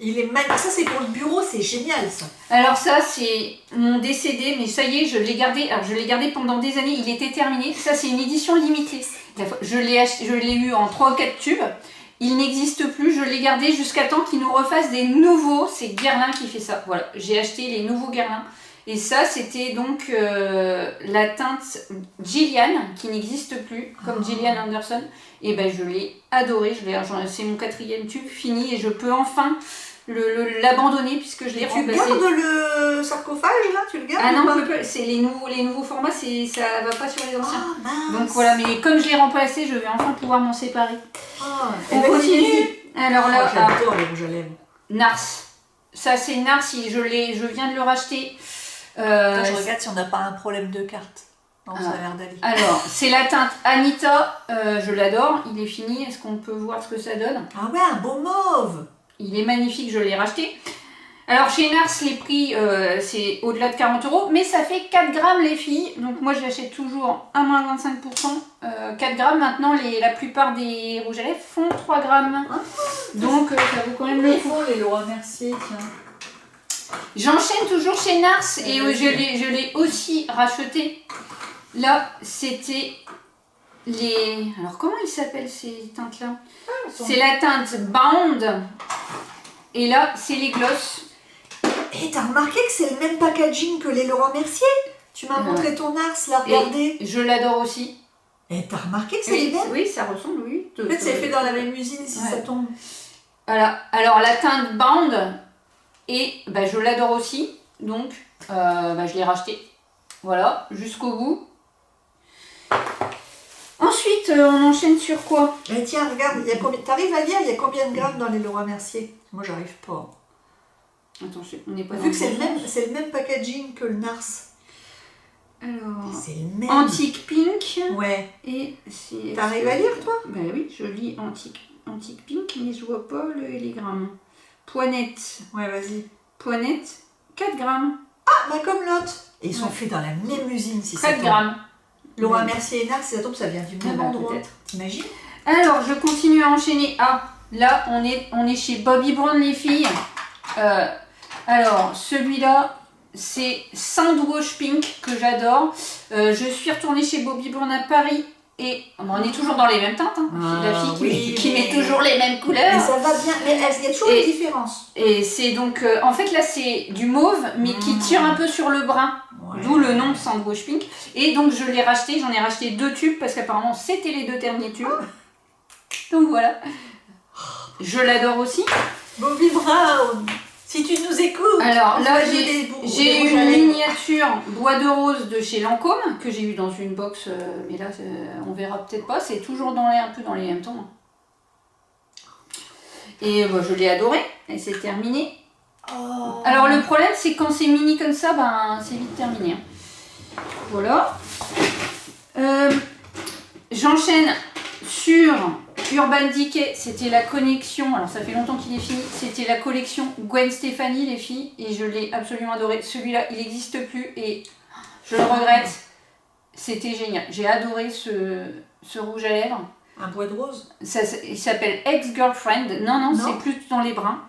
Il est magnifique. Ça, c'est pour le bureau, c'est génial, ça. Alors ça, c'est mon décédé, mais ça y est, je l'ai gardé. Alors je l'ai gardé pendant des années, il était terminé. Ça, c'est une édition limitée. Je l'ai eu en 3 ou 4 tubes. Il n'existe plus, je l'ai gardé jusqu'à temps qu'ils nous refassent des nouveaux. C'est Guerlain qui fait ça. Voilà, j'ai acheté les nouveaux Guerlain. Et ça, c'était donc la teinte Gillian, qui n'existe plus, comme Gillian Anderson. Et ben je l'ai adoré, c'est mon 4e tube fini et je peux enfin l'abandonner puisque je l'ai Tu remplacé. gardes le sarcophage, là? Tu le gardes Ah ou non, pas? on peut pas. C'est les nouveaux formats, ça va pas sur les anciens. Ah, mince. Donc voilà, mais comme je l'ai remplacé, je vais enfin pouvoir m'en séparer. Ah, On continue. Alors là, j'adore les rouges à lèvres. Nars. Ça c'est Nars, je viens de le racheter. Attends, je regarde si on n'a pas un problème de carte. Non, ça a l'air d'aller. Alors, c'est la teinte Anita, je l'adore, il est fini, est-ce qu'on peut voir ce que ça donne? Ah ouais, un beau mauve. Il est magnifique, je l'ai racheté. Alors chez Nars, les prix, c'est au-delà de 40 €, mais ça fait 4 grammes les filles, donc moi je l'achète toujours à moins 25%. 4 grammes, maintenant la plupart des rouges à lèvres font 3 grammes. Donc ça vaut quand même le coup. les Laura Mercier, tiens. J'enchaîne toujours chez Nars et je l'ai aussi racheté. Là, c'était les... Alors, comment ils s'appellent ces teintes-là? C'est la teinte Bound. Et là, c'est les gloss. Et t'as remarqué que c'est le même packaging que les Laura Mercier? Tu m'as montré ton Nars, là, regardez. Et je l'adore aussi. Et t'as remarqué que c'est Oui, les mêmes? oui, ça ressemble, oui. En fait, c'est fait dans la même usine, si Ouais. ça tombe. Voilà. Alors, la teinte Bound, et bah, je l'adore aussi. Donc, je l'ai racheté. Voilà, jusqu'au bout. Ensuite, on enchaîne sur quoi? Mais tiens, regarde, t'arrives à lire, il y a combien de grammes dans les Leroy Mercier? Moi, j'arrive pas. Attends, on n'est pas Vu que c'est le même packaging que le Nars. Alors, c'est le même. Antique Pink. Ouais. Et t'arrives à lire, toi? Ben oui, je lis Antique Pink, mais je vois pas les grammes. Poinette. Ouais, vas-y. Poinette, 4 grammes. Ah, bah comme l'autre. Et ils sont faits dans la même usine, si ça 4 grammes. Leroy Mercier et Nars, si ça tombe, ça vient du même endroit. Peut-être. T'imagines? Alors, je continue à enchaîner. Ah, là, on est chez Bobbi Brown, les filles. Alors, celui-là, c'est Sandwich Pink, que j'adore. Je suis retournée chez Bobbi Brown à Paris. Et on est toujours dans les mêmes teintes. Hein. La fille qui met toujours les mêmes couleurs. Mais ça va bien. Mais il y a toujours une différence. Et c'est donc... en fait, là, c'est du mauve, mais qui tire un peu sur le brun. Ouais. D'où le nom de Sandwich Pink. Et donc, je l'ai racheté. J'en ai racheté 2 tubes, parce qu'apparemment, c'était les 2 derniers tubes. Donc, voilà. Je l'adore aussi. Bobbi Brown, si tu nous écoutes. Alors là, j'ai eu une miniature bois de rose de chez Lancôme que j'ai eu dans une box, mais là, on verra peut-être pas. C'est toujours un peu dans les mêmes tons. Et je l'ai adoré. Et c'est terminé. Oh. Alors le problème, c'est que quand c'est mini comme ça, c'est vite terminé. Voilà. J'enchaîne sur Urban Decay, c'était la connexion, alors ça fait longtemps qu'il est fini, c'était la collection Gwen Stefani, les filles, et je l'ai absolument adoré. Celui-là, il n'existe plus et je le regrette. C'était génial. J'ai adoré ce rouge à lèvres. Un bois de rose. Il s'appelle Ex-Girlfriend. Non, c'est plus dans les bruns.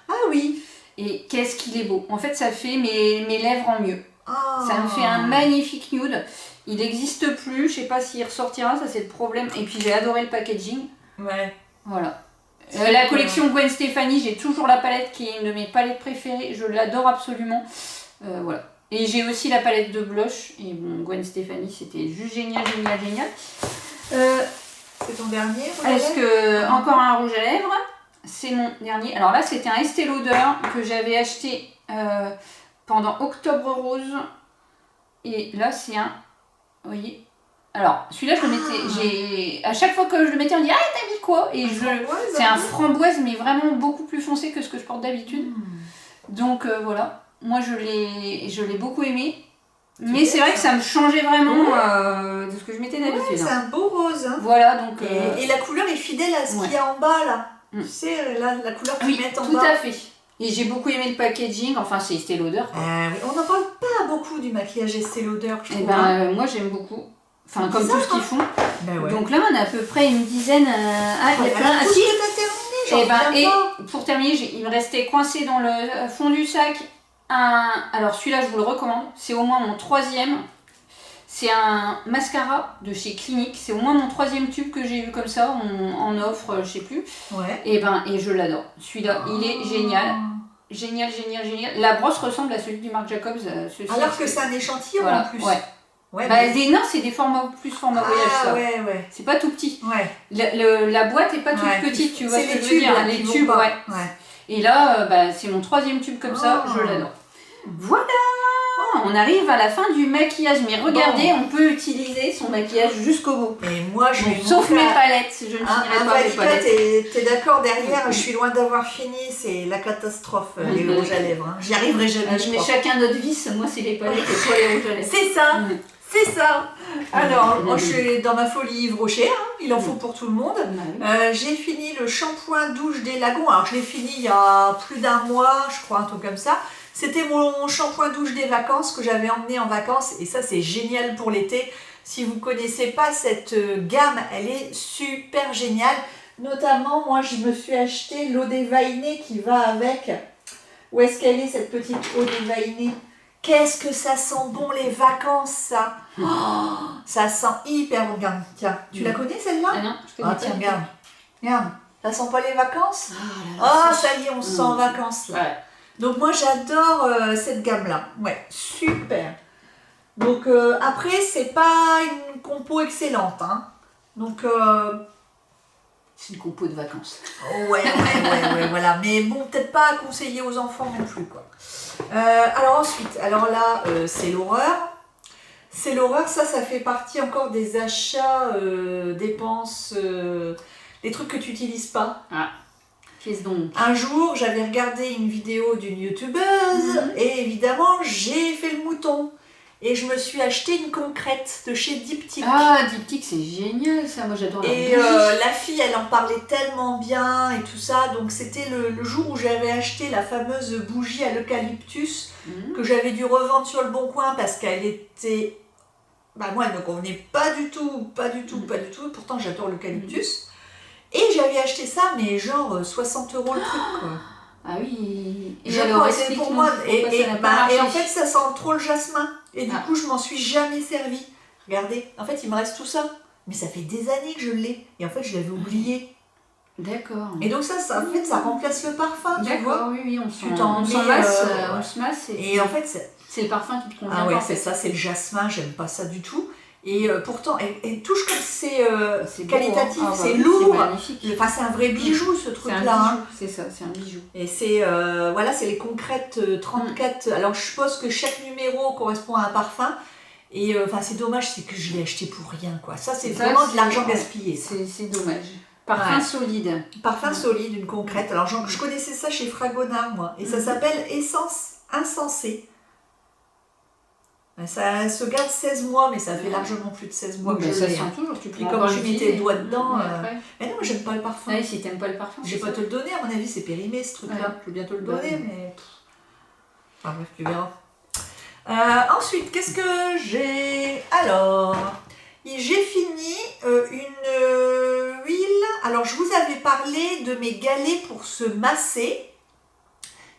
Ah oui. Et qu'est-ce qu'il est beau. En fait, ça fait mes lèvres en mieux. Oh. Ça me fait un magnifique nude. Il n'existe plus, je sais pas s'il ressortira, ça c'est le problème. Et puis j'ai adoré le packaging. Ouais. Voilà. La collection Gwen Stefani, j'ai toujours la palette qui est une de mes palettes préférées. Je l'adore absolument. Voilà. Et j'ai aussi la palette de blush. Et bon, Gwen Stefani, c'était juste génial. C'est ton dernier? Est-ce que encore un rouge à lèvres? C'est mon dernier. Alors là, c'était un Estée Lauder que j'avais acheté pendant Octobre Rose. Et là, c'est un... Vous voyez? Alors, celui-là, je le mettais... À chaque fois que je le mettais, on dit « Ah, t'as mis quoi ?» Et c'est un framboise, mais vraiment beaucoup plus foncé que ce que je porte d'habitude. Donc, voilà. Moi, je l'ai beaucoup aimé. Mais c'est vrai que ça me changeait vraiment de ce que je mettais d'habitude. Ouais, c'est un beau rose. Hein. Voilà, donc... Et la couleur est fidèle à ce qu'il y a en bas, là. Tu sais, la couleur qu'ils mettent en bas. Tout à fait. Et j'ai beaucoup aimé le packaging, enfin c'est Estée Lauder. Oui. On n'en parle pas beaucoup du maquillage Estée Lauder, je trouve. Moi j'aime beaucoup. Enfin, comme tout ce qu'ils font. Ouais. Donc là, on a à peu près une dizaine. Il y a plein de terminé, et pour terminer, il me restait coincé dans le fond du sac alors celui-là, je vous le recommande. C'est au moins mon 3e. C'est un mascara de chez Clinique. C'est au moins mon 3e tube que j'ai eu comme ça, en offre, je sais plus. Ouais. Et je l'adore. Celui-là, il est génial. Génial. La brosse ressemble à celui du Marc Jacobs. Alors que c'est un échantillon en plus. Ouais, non, c'est des formats voyage, ça. Ouais. C'est pas tout petit. Ouais. La boîte est pas toute petite, tu vois ce que je veux dire. Les tubes, ouais. Et là, c'est mon 3e tube comme ça, je l'adore. Voilà. On arrive à la fin du maquillage, mais regardez, on peut utiliser son maquillage jusqu'au bout. Et moi, sauf mes palettes, je ne finirai pas mes palettes. T'es d'accord derrière, je suis loin d'avoir fini, c'est la catastrophe, les rouges à lèvres. Hein. J'y arriverai jamais. Je mets chacun notre vis, moi c'est les palettes et toi les rouges à lèvres. C'est ça. C'est ça. Alors, moi je suis dans ma folie Yves Rocher, hein, il en faut pour tout le monde. J'ai fini le shampoing douche des Lagons. Alors je l'ai fini il y a plus d'1 mois, je crois, un truc comme ça. C'était mon shampoing douche des vacances que j'avais emmené en vacances et ça c'est génial pour l'été. Si vous ne connaissez pas cette gamme, elle est super géniale. Notamment, moi je me suis acheté l'eau dévainée qui va avec. Où est-ce qu'elle est cette petite eau dévainée? Qu'est-ce que ça sent bon les vacances, ça. Ça sent hyper bon. Regarde, tiens, tu la connais celle-là? Ah non, je connais pas. Tiens, regarde. Ça sent pas les vacances? Ça y est, on se sent en vacances là. Ouais. Donc moi j'adore cette gamme-là. Ouais, super. Donc après, c'est pas une compo excellente. Hein. Donc... c'est une compo de vacances. Ouais, voilà. Mais bon, peut-être pas à conseiller aux enfants non plus, quoi. Alors ensuite, là, c'est l'horreur. C'est l'horreur, ça fait partie encore des achats, dépenses, des trucs que tu n'utilises pas. Ah, qu'est-ce donc? Un jour, j'avais regardé une vidéo d'une youtubeuse et évidemment, j'ai fait le mouton. Et je me suis acheté une concrète de chez Diptyque. Ah, Diptyque, c'est génial ça, moi j'adore la Et la fille, elle en parlait tellement bien et tout ça. Donc c'était le jour où j'avais acheté la fameuse bougie à l'eucalyptus que j'avais dû revendre sur le Bon Coin parce qu'elle était... Bah moi, elle me convenait pas du tout. Pourtant, j'adore l'eucalyptus. Et j'avais acheté ça, mais genre 60 € le truc, quoi. Ah oui. Et Je alors, pensais pour moi. Et et en fait, ça sent trop le jasmin. Et du coup, je m'en suis jamais servi. Regardez, en fait, il me reste tout ça. Mais ça fait des années que je l'ai. Et en fait, je l'avais oublié. D'accord. Et donc ça en fait, ça remplace le parfum, tu vois. Oui, on Tu t'en s'en mets, masse, ouais. on se masse. Et en fait, c'est le parfum qui te convient. Ah ouais, pas, c'est ça, c'est le jasmin, j'aime pas ça du tout. Et pourtant, elle touche comme c'est qualitatif, beau, hein. c'est oui, lourd. C'est magnifique. Enfin, c'est un vrai bijou, ce C'est un truc-là. bijou, c'est ça, c'est un bijou. Et c'est voilà, c'est les concrètes 34. Alors je suppose que chaque numéro correspond à un parfum. Et enfin, c'est dommage, c'est que je l'ai acheté pour rien, quoi. Ça, c'est vraiment de l'argent gaspillé. C'est dommage. Parfum solide. Parfum solide, une concrète. Alors je connaissais ça chez Fragonard, moi. Et ça s'appelle Essence Insensée. Ça se garde 16 mois, mais ça fait largement plus de 16 mois que je ça l'ai. sent toujours, tu peux Et comme tu mettais le doigt dedans... Mais non, moi j'aime pas le parfum. Ah, si t'aimes pas le parfum. Je vais pas te le donner, à mon avis, c'est périmé ce truc-là. Ouais. Je vais bientôt le donner, mais... Enfin bref, tu verras. Ensuite, qu'est-ce que j'ai... Alors, j'ai fini une huile. Alors, je vous avais parlé de mes galets pour se masser.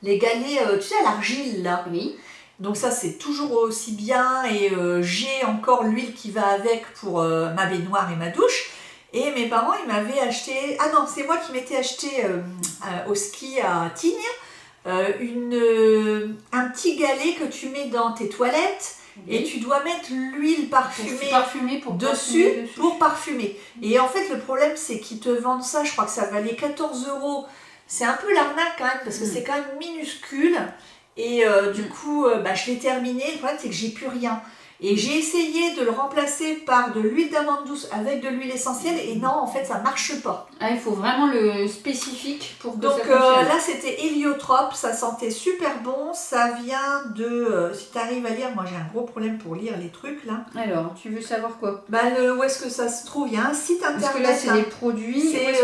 Les galets, tu sais, à l'argile, là. Oui. Donc ça, c'est toujours aussi bien. Et j'ai encore l'huile qui va avec pour ma baignoire et ma douche. Et mes parents, ils m'avaient acheté... Ah non, c'est moi qui m'étais acheté au ski à Tignes. Un petit galet que tu mets dans tes toilettes et tu dois mettre l'huile parfumée dessus pour parfumer. Et en fait, le problème, c'est qu'ils te vendent ça, je crois que ça valait 14 €. C'est un peu l'arnaque quand même, parce que c'est quand même minuscule. Et du coup, je l'ai terminé. Le problème, c'est que j'ai plus rien. Et j'ai essayé de le remplacer par de l'huile d'amande douce avec de l'huile essentielle et non, en fait, ça marche pas. Ah, il faut vraiment le spécifique pour que donc, ça fonctionne. là, c'était héliotrope, ça sentait super bon. Ça vient de... si tu arrives à lire, moi j'ai un gros problème pour lire les trucs là. Alors, tu veux savoir quoi? Où est-ce que ça se trouve? Il y a un site internet. Parce que là, c'est des produits. C'est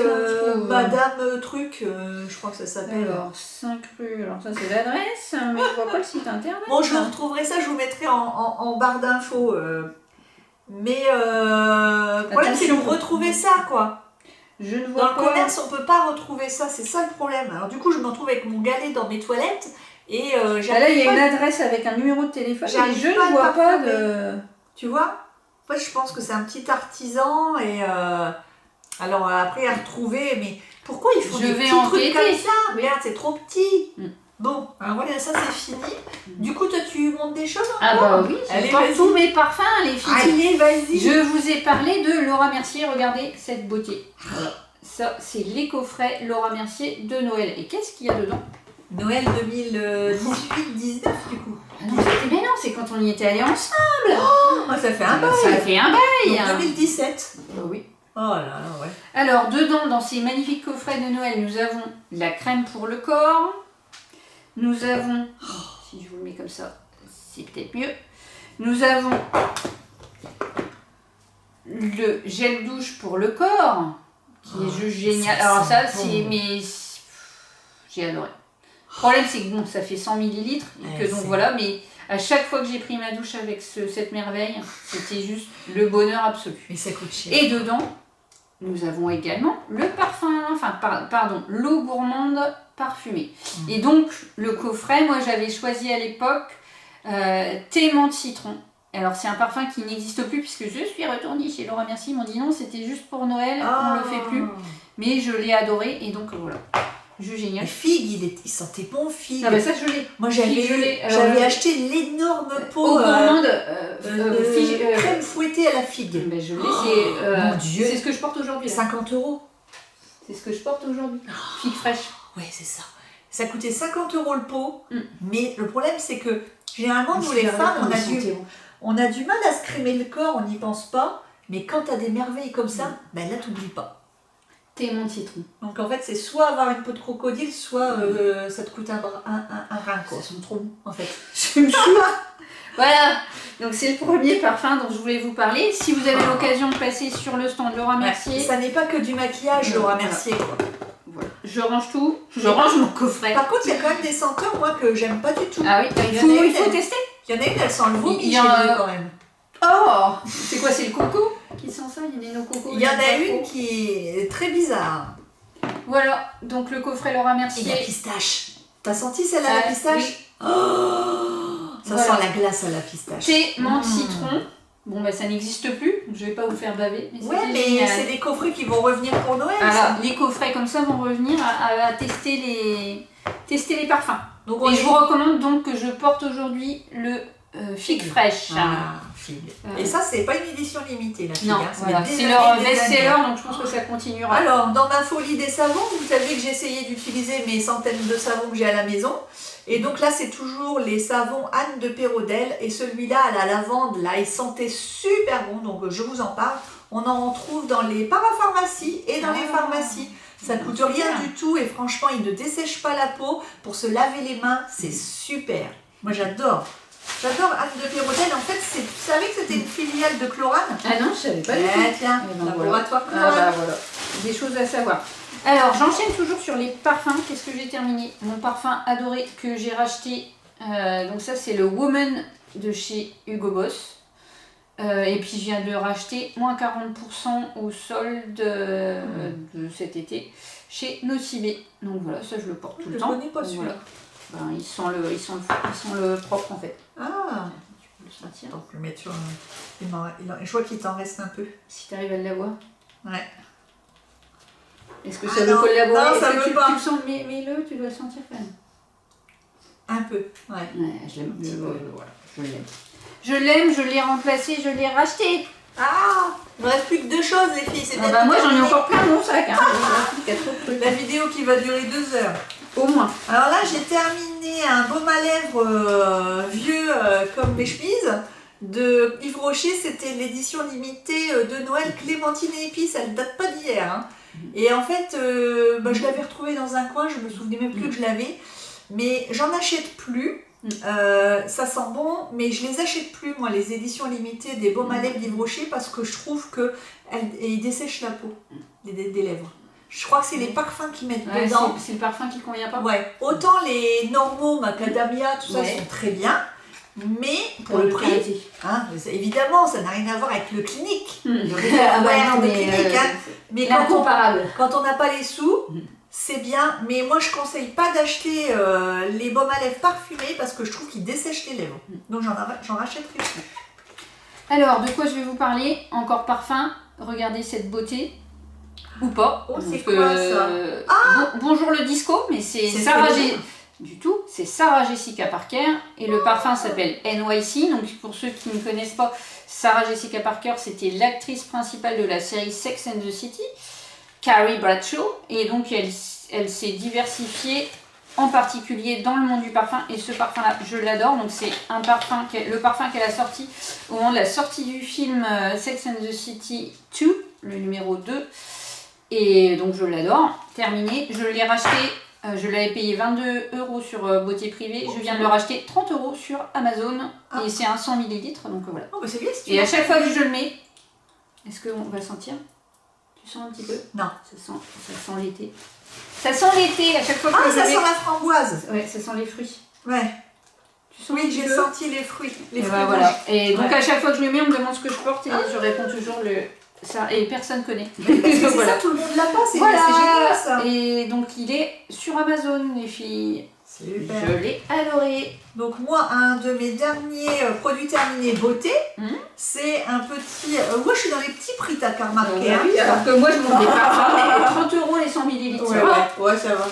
Madame Truc, je crois que ça s'appelle. Alors, 5 rue, alors ça c'est l'adresse, mais je vois pas le site internet. Bon, je retrouverai ça, je vous mettrai en barre d'infos. Mais le problème, c'est de retrouver ça, quoi. Je ne vois pas. Dans le commerce, on peut pas retrouver ça, c'est ça le problème. Alors du coup, je me retrouve avec mon galet dans mes toilettes et là, il y a une adresse avec un numéro de téléphone, mais je ne vois pas de... Tu vois? En fait, je pense que c'est un petit artisan et alors après à retrouver, mais pourquoi ils font des petits trucs comme ça? Regarde, c'est trop petit. Bon, alors voilà, ça c'est fini. Du coup, toi, tu montes des choses encore? Ah bah oui, allez, tous mes parfums, les filles. Allez, vas-y. Je vous ai parlé de Laura Mercier, regardez cette beauté. Voilà. Ça, c'est les coffrets Laura Mercier de Noël. Et qu'est-ce qu'il y a dedans? Noël 2018-19 du coup. Ah non, mais non, c'est quand on y était allés ensemble. Oh, ça fait un bail. Ça fait un bail. Donc, 2017. Bah oui. Oh là là, ouais. Alors, dedans, dans ces magnifiques coffrets de Noël, nous avons la crème pour le corps. Nous avons, si je vous le mets comme ça, c'est peut-être mieux. Nous avons le gel douche pour le corps, qui est juste génial. Alors ça, c'est... Mais j'ai adoré. Le problème, c'est que bon, ça fait 100 ml, et que donc voilà, mais à chaque fois que j'ai pris ma douche avec cette merveille, c'était juste le bonheur absolu. Mais ça coûte cher. Et dedans, nous avons également le parfum, l'eau gourmande parfumée. Et donc, le coffret, moi j'avais choisi à l'époque thé menthe citron. Alors, c'est un parfum qui n'existe plus puisque je suis retournée chez Laura Mercier. Ils m'ont dit non, c'était juste pour Noël, on ne le fait plus. Mais je l'ai adoré et donc voilà. Juste génial. Le figue, il sentait bon, figue. Ah bah ça, je l'ai. Moi, j'avais acheté l'énorme pot. Eau gourmande, crème fouettée à la figue. Ben, je l'ai, mon Dieu. C'est ce que je porte aujourd'hui. 50 €. C'est ce que je porte aujourd'hui. Figue fraîche. Ouais, c'est ça. Ça coûtait 50 € le pot. Mais le problème, c'est que généralement, nous les femmes, on a dû... On a du mal à se crémer le corps, on n'y pense pas. Mais quand tu as des merveilles comme ça, ben là, t'oublies pas. Thé menthe citron. Donc en fait, c'est soit avoir une peau de crocodile, soit ça te coûte un rein, quoi. Ça sent trop bon. En fait. Je me chou. Voilà, donc c'est le premier parfum dont je voulais vous parler. Si vous avez l'occasion de passer sur le stand Laura Mercier. Ça n'est pas que du maquillage, Laura Mercier, quoi. Voilà. Je range tout, je range mon coffret. Par contre, il y a quand même des senteurs, moi, que j'aime pas du tout. Ah oui, il faut tester. Il y en a une, elle sent le vomi Il y chez en a- nous, quand même. Oh, c'est quoi, c'est le coco qui sent ça? Il y en a une au coco. Il y en a une qui est très bizarre. Voilà, donc le coffret Laura Et Mercier. la pistache. T'as senti celle-là, la pistache? Oui. Oh, ça Voilà. sent la glace à la pistache. Thé, menthe, citron. Bon, bah ça n'existe plus, je vais pas vous faire baver. Mais Ouais, c'était mais génial. c'est des coffrets qui vont revenir pour Noël. Alors, ça. les coffrets comme ça vont revenir à tester les parfums. Donc on Et est... je vous recommande donc que je porte aujourd'hui le Figue Fraîche. Ah, figue. Et ça, c'est pas une édition limitée, la figue. Non, hein. Ça voilà, fait des c'est années, leur des best-seller, années. donc je pense que ça continuera. Alors, dans ma folie des savons, vous savez que j'ai essayé d'utiliser mes centaines de savons que j'ai à la maison. Et donc là, c'est toujours les savons Anne de Pérodel. Et celui-là, à la lavande, là, il sentait super bon. Donc, je vous en parle. On en trouve dans les parapharmacies et dans les pharmacies. Ça coûte rien du tout. Et franchement, il ne dessèche pas la peau. Pour se laver les mains, c'est super. Moi, j'adore. J'adore Anne de Pérodel. En fait, vous savez que c'était une filiale de Chlorane? Ah non, je savais pas du tout. Tiens, Eh ben laboratoire Ah Chlorane. bah voilà, des choses à savoir. Alors, j'enchaîne toujours sur les parfums. Qu'est-ce que j'ai terminé? Mon parfum adoré que j'ai racheté. Donc ça, c'est le Woman de chez Hugo Boss. Et puis, je viens de le racheter moins 40% au solde de cet été chez Nocibé. Donc voilà, ça, je le porte tout le Je temps. connais pas Donc, celui-là. voilà. Ben, il sent le propre en fait. Ah, Tu peux le sentir. donc le mettre sur je vois qu'il t'en reste un peu. Si tu arrives à l'avoir. Ouais. Est-ce que Ah ça veut non, collaborer? non, Est-ce ça que veut tu, pas. tu le sens? Mais tu dois le sentir quand même. Un peu, ouais. Ouais, je l'aime. Voilà, je l'aime. Je l'aime, je l'ai remplacé, je l'ai racheté. Ah, il ne reste plus que deux choses, les filles. C'est Ah bah moi j'en ai encore plein dans mon sac. Hein. La vidéo qui va durer 2 heures. Au moins. Alors là, j'ai terminé un baume à lèvres vieux comme mes chemises de Yves Rocher. C'était l'édition limitée de Noël Clémentine et épices. Elle date pas d'hier. Hein. Et en fait, je l'avais retrouvée dans un coin. Je me souvenais même plus que je l'avais. Mais j'en achète plus. Ça sent bon, mais je les achète plus, moi, les éditions limitées des baumes à lèvres d'Yves Rocher, parce que je trouve qu'ils dessèchent la peau des lèvres. Je crois que c'est les parfums qu'ils mettent dedans. C'est le parfum qui convient pas. Ouais. Autant les normaux, macadamia, tout ça, sont très bien, mais pour le prix, hein, évidemment, ça n'a rien à voir avec le clinique. Le réservoir de clinique, hein. Mais quand on n'a pas les sous, c'est bien, mais moi je conseille pas d'acheter les baumes à lèvres parfumés parce que je trouve qu'ils dessèchent les lèvres. Donc j'en rachèterai plus. Alors, de quoi je vais vous parler? Encore parfum. Regardez cette beauté. Ou pas. Oh, c'est Donc, quoi ça? bonjour le disco, mais c'est C'est Sarah très bien. Du tout, c'est Sarah Jessica Parker et le parfum s'appelle NYC. Donc pour ceux qui ne connaissent pas, Sarah Jessica Parker, c'était l'actrice principale de la série Sex and the City, Carrie Bradshaw, et donc elle s'est diversifiée en particulier dans le monde du parfum, et ce parfum là je l'adore. Donc c'est le parfum qu'elle a sorti au moment de la sortie du film Sex and the City 2, le numéro 2, et donc je l'adore. Terminé, je l'ai racheté. Je l'avais payé 22 € sur Beauté Privée. Je viens de le racheter 30 € sur Amazon. Et c'est un 100 ml. Donc voilà. Oh, bah c'est bien, si tu Et à chaque fois que je le mets, est-ce qu'on va sentir? Tu sens un petit peu? Non. Ça sent l'été. Ça sent l'été à chaque fois que je ça le mets. sent la framboise. Ouais, ça sent les fruits. Ouais. Tu sens un Oui, petit j'ai peu? senti les fruits. Les Et fruits bah, voilà. rouges. Et donc Ouais. à chaque fois que je le mets, on me demande ce que je porte et je réponds toujours ça. Et personne connaît. Parce que c'est Voilà. ça, tout le monde l'a pas, c'est Voilà. génial ça. Et donc il est sur Amazon, les filles. Super. Je l'ai adoré. Donc moi, un de mes derniers produits terminés beauté, c'est un petit... moi je suis dans les petits prix, t'as qu'à remarquer. Hein. Oui, alors que moi je monte des parfums, 30 € les 100 ml. Ouais, ça va.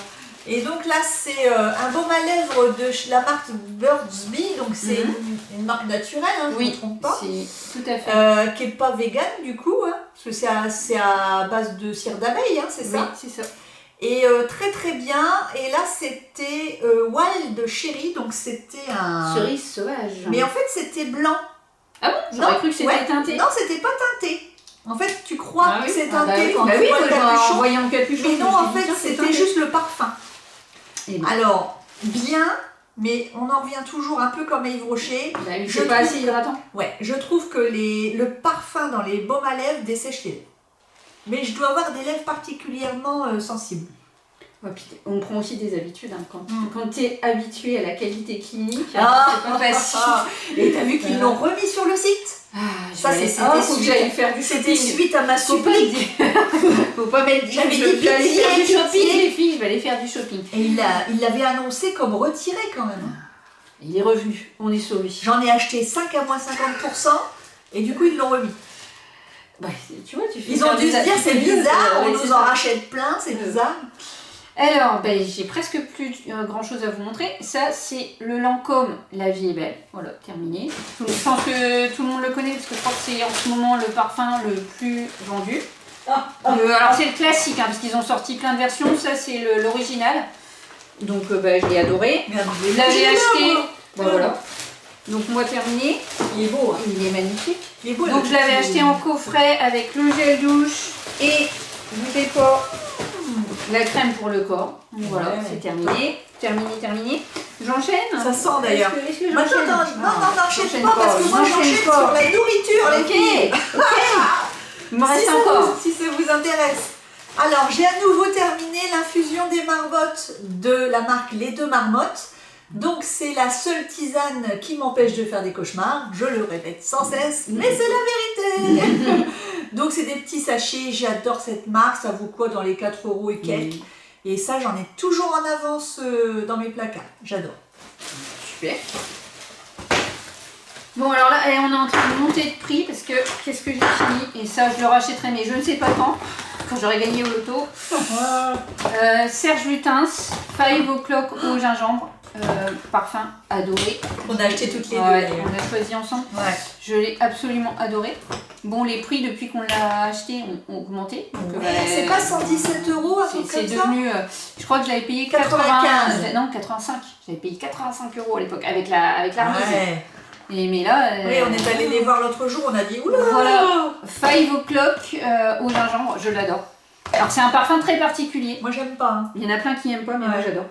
Et donc là, c'est un baume à lèvres de la marque Burt's Bees, donc c'est une marque naturelle, hein, je ne me trompe pas. C'est tout à fait. Qui n'est pas vegan du coup, hein, parce que c'est à base de cire d'abeille, hein, c'est ça? Oui, c'est ça. Et très très bien. Et là, c'était Wild Cherry, donc c'était un... Cerise sauvage. Mais en fait, c'était blanc. Ah bon? J'aurais cru que c'était teinté. Non, c'était pas teinté. En fait, tu crois que c'est teinté quand bah tu oui, vois le capuchon. en voyant le capuchon. Mais non, en fait, c'était juste le parfum. Et ben. Alors, bien, mais on en revient toujours un peu comme Yves Rocher. Bah, c'est pas assez hydratant. Ouais, je trouve que le parfum dans les baumes à lèvres dessèche les lèvres. Mais je dois avoir des lèvres particulièrement sensibles. Ouais, puis on prend aussi des habitudes. Hein. Quand tu es habitué à la qualité clinique, c'est pas facile. Et t'as vu qu'ils l'ont remis sur le site? Ça, faut que j'aille faire du shopping. C'était suite à ma supplique. Faut pas mettre J'avais dit je vais aller faire du pitié. shopping, les filles, je vais aller faire du shopping. Et il l'avait annoncé comme retiré quand même. Il est revenu, on est sauvés. J'en ai acheté 5 à moins 50% et du coup ils l'ont remis. Bah, tu vois, tu fais. Ils ont dû se dire c'est bizarre, on nous en rachète plein, c'est bizarre. Alors, j'ai presque plus grand chose à vous montrer. Ça, c'est le Lancôme La Vie est belle. Voilà, terminé. Je pense que tout le monde le connaît parce que je crois que c'est en ce moment le parfum le plus vendu. Alors, c'est le classique, hein, parce qu'ils ont sorti plein de versions. Ça, c'est l'original. Donc, je l'ai adoré. Je l'avais acheté. Voilà. Donc, moi, terminé. Il est beau. Hein. Il est magnifique. Il est beau. Donc, je l'avais acheté en coffret avec le gel douche et, boutez pas, la crème pour le corps. Donc, voilà, c'est terminé. Terminé. J'enchaîne. Ça sent d'ailleurs. Est-ce que Non, n'enchaîne pas parce que moi j'enchaîne sur la nourriture, les filles. Il me reste encore. Si ça vous intéresse. Alors, j'ai à nouveau terminé l'infusion des marmottes de la marque Les Deux Marmottes. Donc, c'est la seule tisane qui m'empêche de faire des cauchemars. Je le répète sans cesse, mais c'est la vérité. Donc, c'est des petits sachets. J'adore cette marque. Ça vaut quoi dans les 4 € et quelques. Et ça, j'en ai toujours en avance dans mes placards. J'adore. Super. Bon, alors là, on est en train de monter de prix parce que qu'est-ce que j'ai fini? Et ça, je le rachèterai, mais je ne sais pas quand j'aurai gagné au loto. Serge Lutens, 5 o'clock au gingembre. Parfum adoré. On a acheté toutes les deux. On a choisi ensemble. Ouais. Je l'ai absolument adoré. Bon, les prix depuis qu'on l'a acheté ont augmenté. C'est pas 117 € à peu près. C'est devenu. Je crois que je l'avais payé 95. Non, 85. J'avais payé 85 € à l'époque avec la remise. Ouais. Mais là. Oui, on est allé les voir l'autre jour. On a dit oula. Voilà. 5 o'clock au gingembre. Je l'adore. Alors c'est un parfum très particulier. Moi j'aime pas. Hein. Il y en a plein qui n'aiment pas, mais moi j'adore.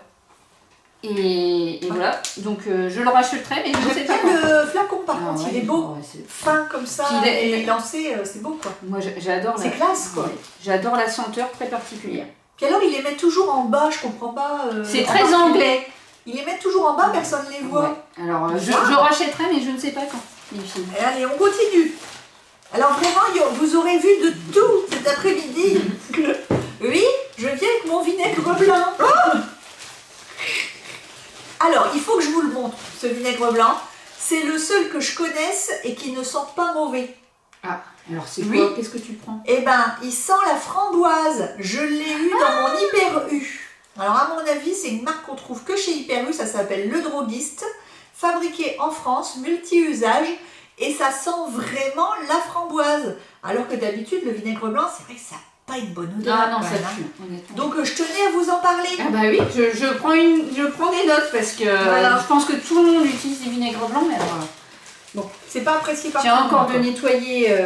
Et voilà, donc je le rachèterai, mais je ne sais pas. Le flacon par contre, il est beau, fin comme ça, puis et lancé, c'est beau quoi. Moi j'adore. C'est classe quoi. J'adore la senteur très particulière. Puis alors ils les mettent toujours en bas, je comprends pas. C'est très anglais. Ils les mettent toujours en bas, personne ne les voit. Ouais. Alors je rachèterai, mais je ne sais pas quand. Les filles. Et allez, on continue. Alors vraiment, vous aurez vu de tout cet après-midi. Oui, je viens avec mon vinaigre blanc. Oh, alors, il faut que je vous le montre, ce vinaigre blanc. C'est le seul que je connaisse et qui ne sent pas mauvais. Ah, alors c'est quoi? Qu'est-ce que tu prends? Eh ben, il sent la framboise. Je l'ai eu dans mon Hyper U. Alors, à mon avis, c'est une marque qu'on trouve que chez Hyper U. Ça s'appelle Le Droguiste. Fabriqué en France, multi-usage. Et ça sent vraiment la framboise. Alors que d'habitude, le vinaigre blanc, c'est vrai que ça n'a pas une bonne odeur. Ah non, ça pue, honnêtement. Donc, je tenais à vous en parler. Ah bah oui, je prends des notes parce que je pense que tout le monde utilise des vinaigres blancs, mais alors... Bon, c'est pas apprécié par J'ai encore de nettoyer...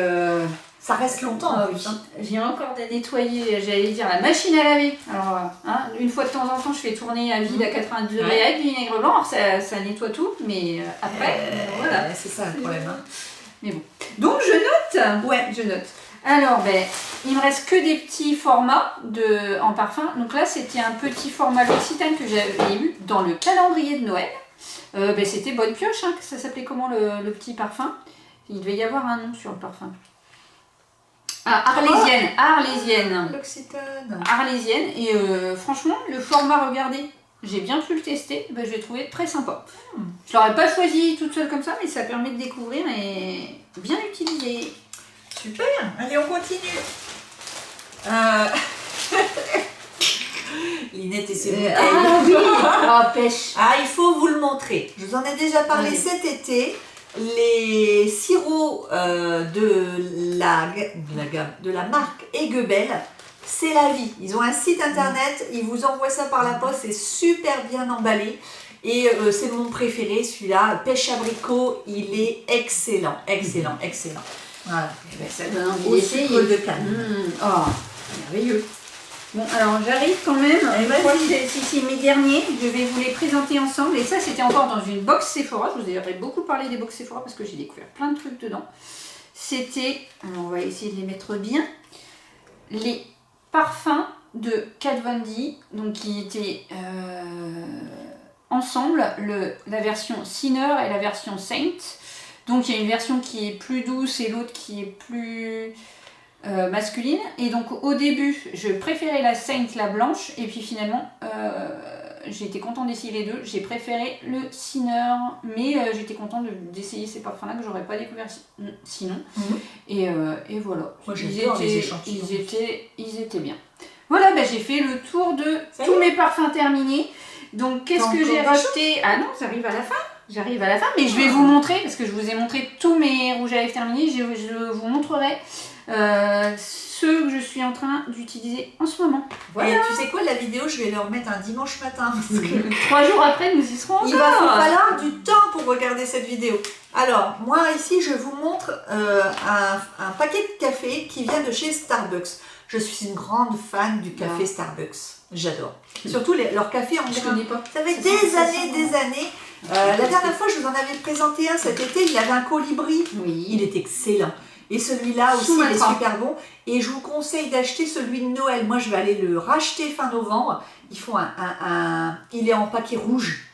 Ça reste longtemps en plus. Hein. J'ai encore de nettoyer, j'allais dire, la machine à laver. Alors, une fois de temps en temps, je fais tourner à vide à 90 degrés avec du vinaigre blanc. Alors, ça nettoie tout, mais après, voilà. C'est ça le problème. Hein. Mais bon. Donc, je note. Ouais. Je note. Alors, il me reste que des petits formats en parfum. Donc là, c'était un petit format L'Occitane que j'avais eu dans le calendrier de Noël. C'était Bonne Pioche, hein, ça s'appelait comment le petit parfum? Il devait y avoir un nom sur le parfum. Ah, Arlésienne. Arlésienne. L'Occitane. Arlésienne. Et franchement, le format, regardez, j'ai bien pu le tester. Je l'ai trouvé très sympa. Je l'aurais pas choisi toute seule comme ça, mais ça permet de découvrir et bien utiliser. Super. Allez, on continue. Linette et ses bouteilles. Ah oui. Pêche. Ah, il faut vous le montrer. Je vous en ai déjà parlé cet été. Les sirops de la marque Aiguebelle, c'est la vie. Ils ont un site internet, ils vous envoient ça par la poste, c'est super bien emballé. Et c'est mon préféré, celui-là, pêche abricot, il est excellent. Voilà. Eh ben, ça donne envie Au d'essayer. sucre de canne. Oh, merveilleux. Bon, alors j'arrive quand même. Je crois que c'est mes derniers. Je vais vous les présenter ensemble. Et ça, c'était encore dans une box Sephora. Je vous ai beaucoup parlé des box Sephora parce que j'ai découvert plein de trucs dedans. C'était, alors on va essayer de les mettre bien, les parfums de Kat Von D, donc qui étaient ensemble, la version Sinner et la version Saint. Donc il y a une version qui est plus douce et l'autre qui est plus masculine. Et donc au début, je préférais la Saint, la blanche, et puis finalement, j'ai été contente d'essayer les deux. J'ai préféré le Sinner, mais j'étais contente d'essayer ces parfums-là que j'aurais pas découvert sinon. Et voilà. Moi, j'adore les échantillons. Ils étaient bien. Voilà, ben, j'ai fait le tour de tous mes parfums terminés. Donc qu'est-ce que j'ai racheté? Ah non, j'arrive à la fin. J'arrive à la fin, mais je vais vous montrer, parce que je vous ai montré tous mes rouges à lèvres terminés, je vous montrerai ceux que je suis en train d'utiliser en ce moment. Voilà. Et tu sais quoi, la vidéo, je vais le remettre un dimanche matin. Parce que 3 jours après, nous y serons encore. il va falloir du temps pour regarder cette vidéo. Alors, moi ici, je vous montre un paquet de café qui vient de chez Starbucks. Je suis une grande fan du café Starbucks. J'adore. Surtout leur café en grains. Je connais pas. Ça fait des années. La dernière fois, je vous en avais présenté un cet été. Il avait un colibri. Oui. Il est excellent. Et celui-là aussi, il est super bon. Et je vous conseille d'acheter celui de Noël. Moi, je vais aller le racheter fin novembre. Ils font il est en paquet rouge.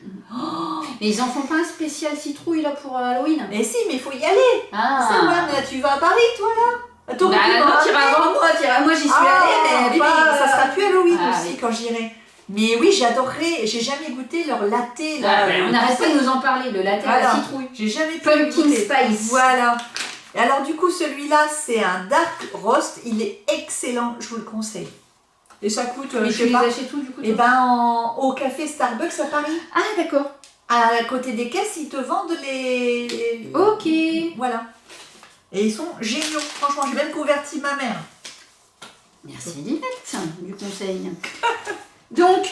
Mais ils en font pas un spécial citrouille là pour Halloween? Mais si, mais il faut y aller. Ah. Ça, ouais, tu vas à Paris, toi, là? Non, t'iras avant moi, moi j'y suis allée, mais ça sera plus Halloween aussi oui. quand j'irai. Mais oui, j'adorerais. J'ai jamais goûté leur latte là. On n'arrête pas de nous en parler, le latte à la citrouille. J'ai jamais pu Pumpkin goûter. Spice. Voilà. Et alors du coup, celui-là, c'est un dark roast. Il est excellent. Je vous le conseille. Et ça coûte, mais je sais pas. les achètes où du coup? Et ben au café Starbucks à Paris. Ah d'accord. À côté des caisses, ils te vendent les... Ok. Voilà. Et ils sont géniaux. Franchement, j'ai même converti ma mère. Merci Livette du conseil. Donc,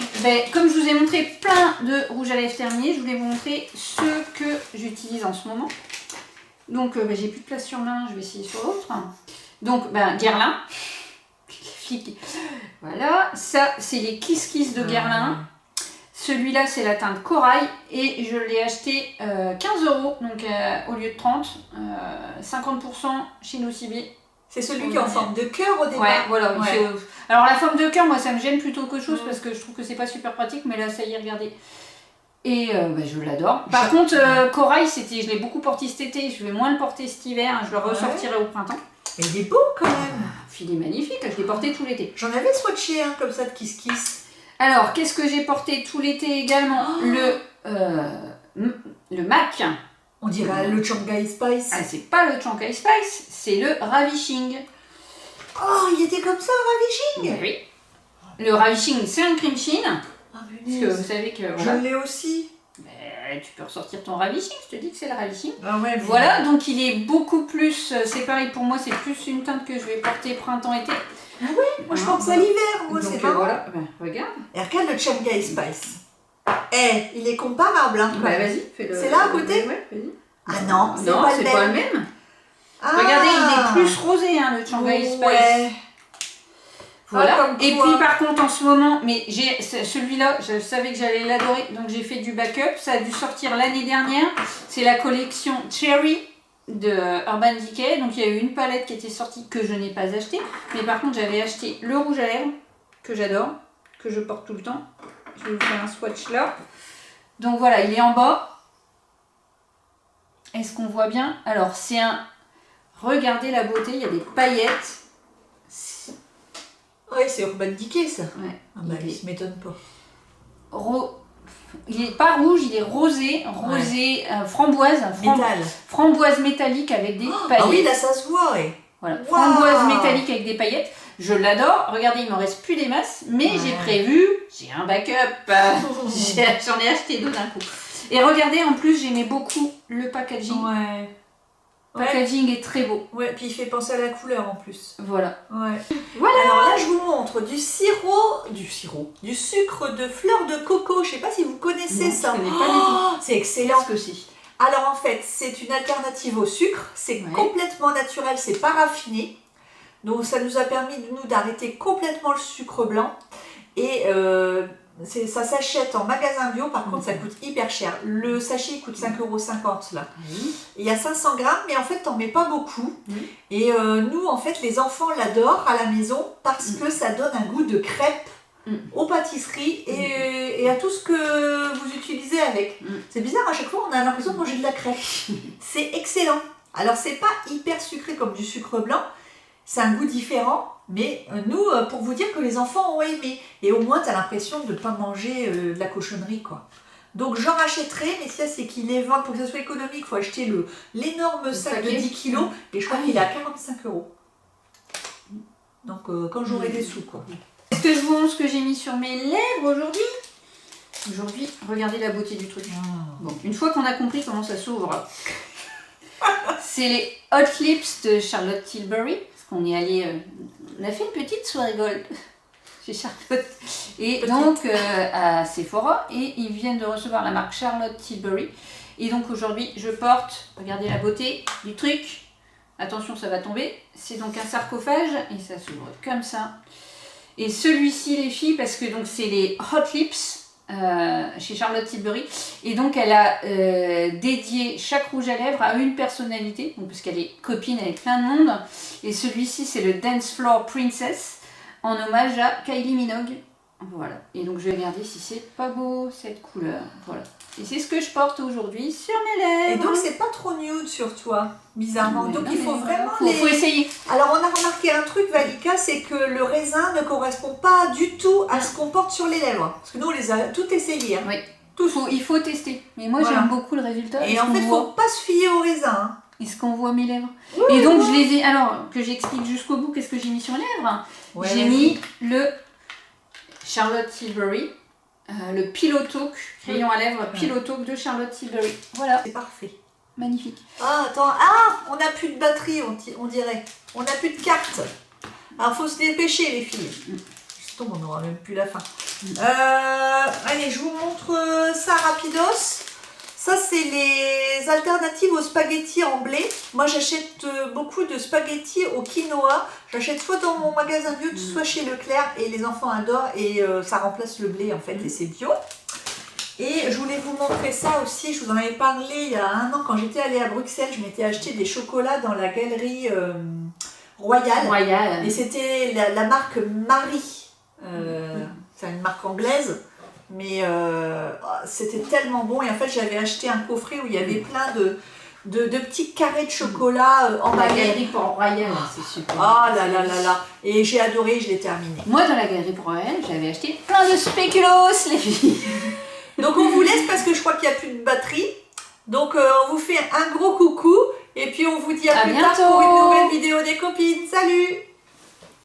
comme je vous ai montré plein de rouges à lèvres terminés, je voulais vous montrer ceux que j'utilise en ce moment. Donc, j'ai plus de place sur l'un, je vais essayer sur l'autre. Donc, Guerlain. Voilà, ça c'est les Kiss Kiss de Guerlain. Celui-là c'est la teinte corail et je l'ai acheté 15 €, donc au lieu de 30, 50% chez Nocibé. C'est celui qui est en forme de cœur au départ. Ouais, voilà. Ouais. Alors la forme de cœur, moi ça me gêne plutôt qu'autre chose parce que je trouve que c'est pas super pratique, mais là ça y est, regardez. Et je l'adore. Par contre, corail, je l'ai beaucoup porté cet été, je vais moins le porter cet hiver, je le ressortirai au printemps. Mais il est beau quand même. Il est magnifique, je l'ai porté tout l'été. J'en avais swatché un comme ça de Kiss Kiss. Alors, qu'est-ce que j'ai porté tout l'été également? Le MAC. On dirait le Shanghai Spice. Ah, c'est pas le Shanghai Spice, c'est le Ravishing. Oh, il était comme ça, le Ravishing? Oui. Le Ravishing, c'est un cream sheen. Parce que vous savez que... Voilà. Je l'ai aussi. Tu peux ressortir ton Ravishing, je te dis que c'est le Ravishing. Ah ouais, voilà, donc il est beaucoup plus... C'est pareil pour moi, c'est plus une teinte que je vais porter printemps-été. Ah oui, moi je pense à l'hiver, moi c'est marrant. Voilà, regarde. Et regarde le Shanghai Spice. Il est comparable, hein. Vas-y, fais-le. C'est là à côté? Ouais, vas-y. Ah non, c'est pas le même. Ah. Regardez, il est plus rosé, hein, le Shanghai Spice. Ouais. Voilà. Et puis par contre en ce moment, mais celui-là, je savais que j'allais l'adorer, donc j'ai fait du backup. Ça a dû sortir l'année dernière. C'est la collection Cherry de Urban Decay. Donc il y a eu une palette qui était sortie que je n'ai pas achetée. Mais par contre j'avais acheté le rouge à lèvres, que j'adore, que je porte tout le temps. Je vais vous faire un swatch là. Donc voilà, il est en bas. Est-ce qu'on voit bien? Alors c'est un... Regardez la beauté, il y a des paillettes. Oui, c'est Urban Decay ça. Ouais. Ah bah, il m'étonne pas. Il n'est pas rouge, il est rosé, framboise, framboise métallique avec des paillettes. Ah oui, là ça se voit, ouais. Voilà, wow. Framboise métallique avec des paillettes. Je l'adore. Regardez, il ne me reste plus des masses, mais j'ai prévu, j'ai un backup. J'en ai acheté deux d'un coup. Et regardez, en plus, j'aimais beaucoup le packaging. Ouais. packaging est très beau. Ouais, puis il fait penser à la couleur en plus. Voilà. Ouais. Voilà. Alors là, je vous montre du sucre de fleur de coco. Je sais pas si vous connaissez Non, ça. je connais pas du tout. C'est excellent. Ce que c'est. Alors en fait, c'est une alternative au sucre. C'est complètement naturel, c'est pas raffiné. Donc ça nous a permis nous d'arrêter complètement le sucre blanc. Et ça s'achète en magasin bio, par contre ça coûte hyper cher. Le sachet coûte 5,50 € là. Il y a 500 grammes, mais en fait t'en mets pas beaucoup. Et nous en fait les enfants l'adorent à la maison parce que ça donne un goût de crêpe aux pâtisseries et à tout ce que vous utilisez avec. C'est bizarre, à chaque fois on a l'impression de manger de la crêpe. C'est excellent. Alors c'est pas hyper sucré comme du sucre blanc, c'est un goût différent, mais nous, pour vous dire que les enfants ont aimé. Et au moins, tu as l'impression de ne pas manger de la cochonnerie, quoi. Donc j'en rachèterai, mais ça c'est qu'ils les vendent pour que ça soit économique. Il faut acheter l'énorme sac de 10 kilos, et je crois qu'il est à 45 €. Donc quand j'aurai des sous, quoi. Est-ce que je vous montre ce que j'ai mis sur mes lèvres aujourd'hui? Aujourd'hui, regardez la beauté du truc. Bon, une fois qu'on a compris comment ça s'ouvre, c'est les Hot Lips de Charlotte Tilbury. On est allé, on a fait une petite soirée gold chez Charlotte et donc à Sephora et ils viennent de recevoir la marque Charlotte Tilbury et donc aujourd'hui je porte, regardez la beauté du truc, attention ça va tomber, c'est donc un sarcophage et ça s'ouvre comme ça et celui-ci les filles parce que donc c'est les Hot Lips chez Charlotte Tilbury et donc elle a dédié chaque rouge à lèvres à une personnalité donc, parce qu'elle est copine avec plein de monde et celui-ci c'est le Dance Floor Princess en hommage à Kylie Minogue, voilà, et donc je vais regarder si c'est pas beau cette couleur, voilà, et c'est ce que je porte aujourd'hui sur mes lèvres. Et donc c'est pas trop nude sur toi, bizarrement, donc il faut vraiment faut essayer. Alors on a remarqué un truc Valika, c'est que le raisin ne correspond pas du tout à ce qu'on porte sur les lèvres, parce que nous on les a tout essayé, hein. Oui. Il faut tester, mais moi j'aime beaucoup le résultat. Et en fait il faut pas se fier au raisin, hein. Est-ce qu'on voit mes lèvres? Et donc je les ai, alors que j'explique jusqu'au bout qu'est-ce que j'ai mis sur les lèvres. J'ai mis le Charlotte Tilbury, le Pillow Talk, crayon à lèvres Pillow Talk de Charlotte Tilbury. Voilà. C'est parfait. Magnifique. Ah attends, on n'a plus de batterie on dirait. On n'a plus de carte. Alors faut se dépêcher les filles. Justement on n'aura même plus la fin. Allez je vous montre ça rapidos. Ça, c'est les alternatives aux spaghettis en blé. Moi, j'achète beaucoup de spaghettis au quinoa. J'achète soit dans mon magasin bio, soit chez Leclerc. Et les enfants adorent. Et ça remplace le blé, en fait. Et c'est bio. Et je voulais vous montrer ça aussi. Je vous en avais parlé il y a 1 an. Quand j'étais allée à Bruxelles, je m'étais acheté des chocolats dans la galerie Royale. Et c'était la marque Marie. C'est une marque anglaise. Mais c'était tellement bon et en fait j'avais acheté un coffret où il y avait plein de petits carrés de chocolat emballés. La galerie Port-Royal, c'est super. Ah là là là là. Et j'ai adoré, je l'ai terminé. Moi dans la galerie Port-Royal j'avais acheté plein de spéculoos les filles. Donc on vous laisse parce que je crois qu'il n'y a plus de batterie. Donc on vous fait un gros coucou et puis on vous dit à plus tard pour une nouvelle vidéo des copines. Salut!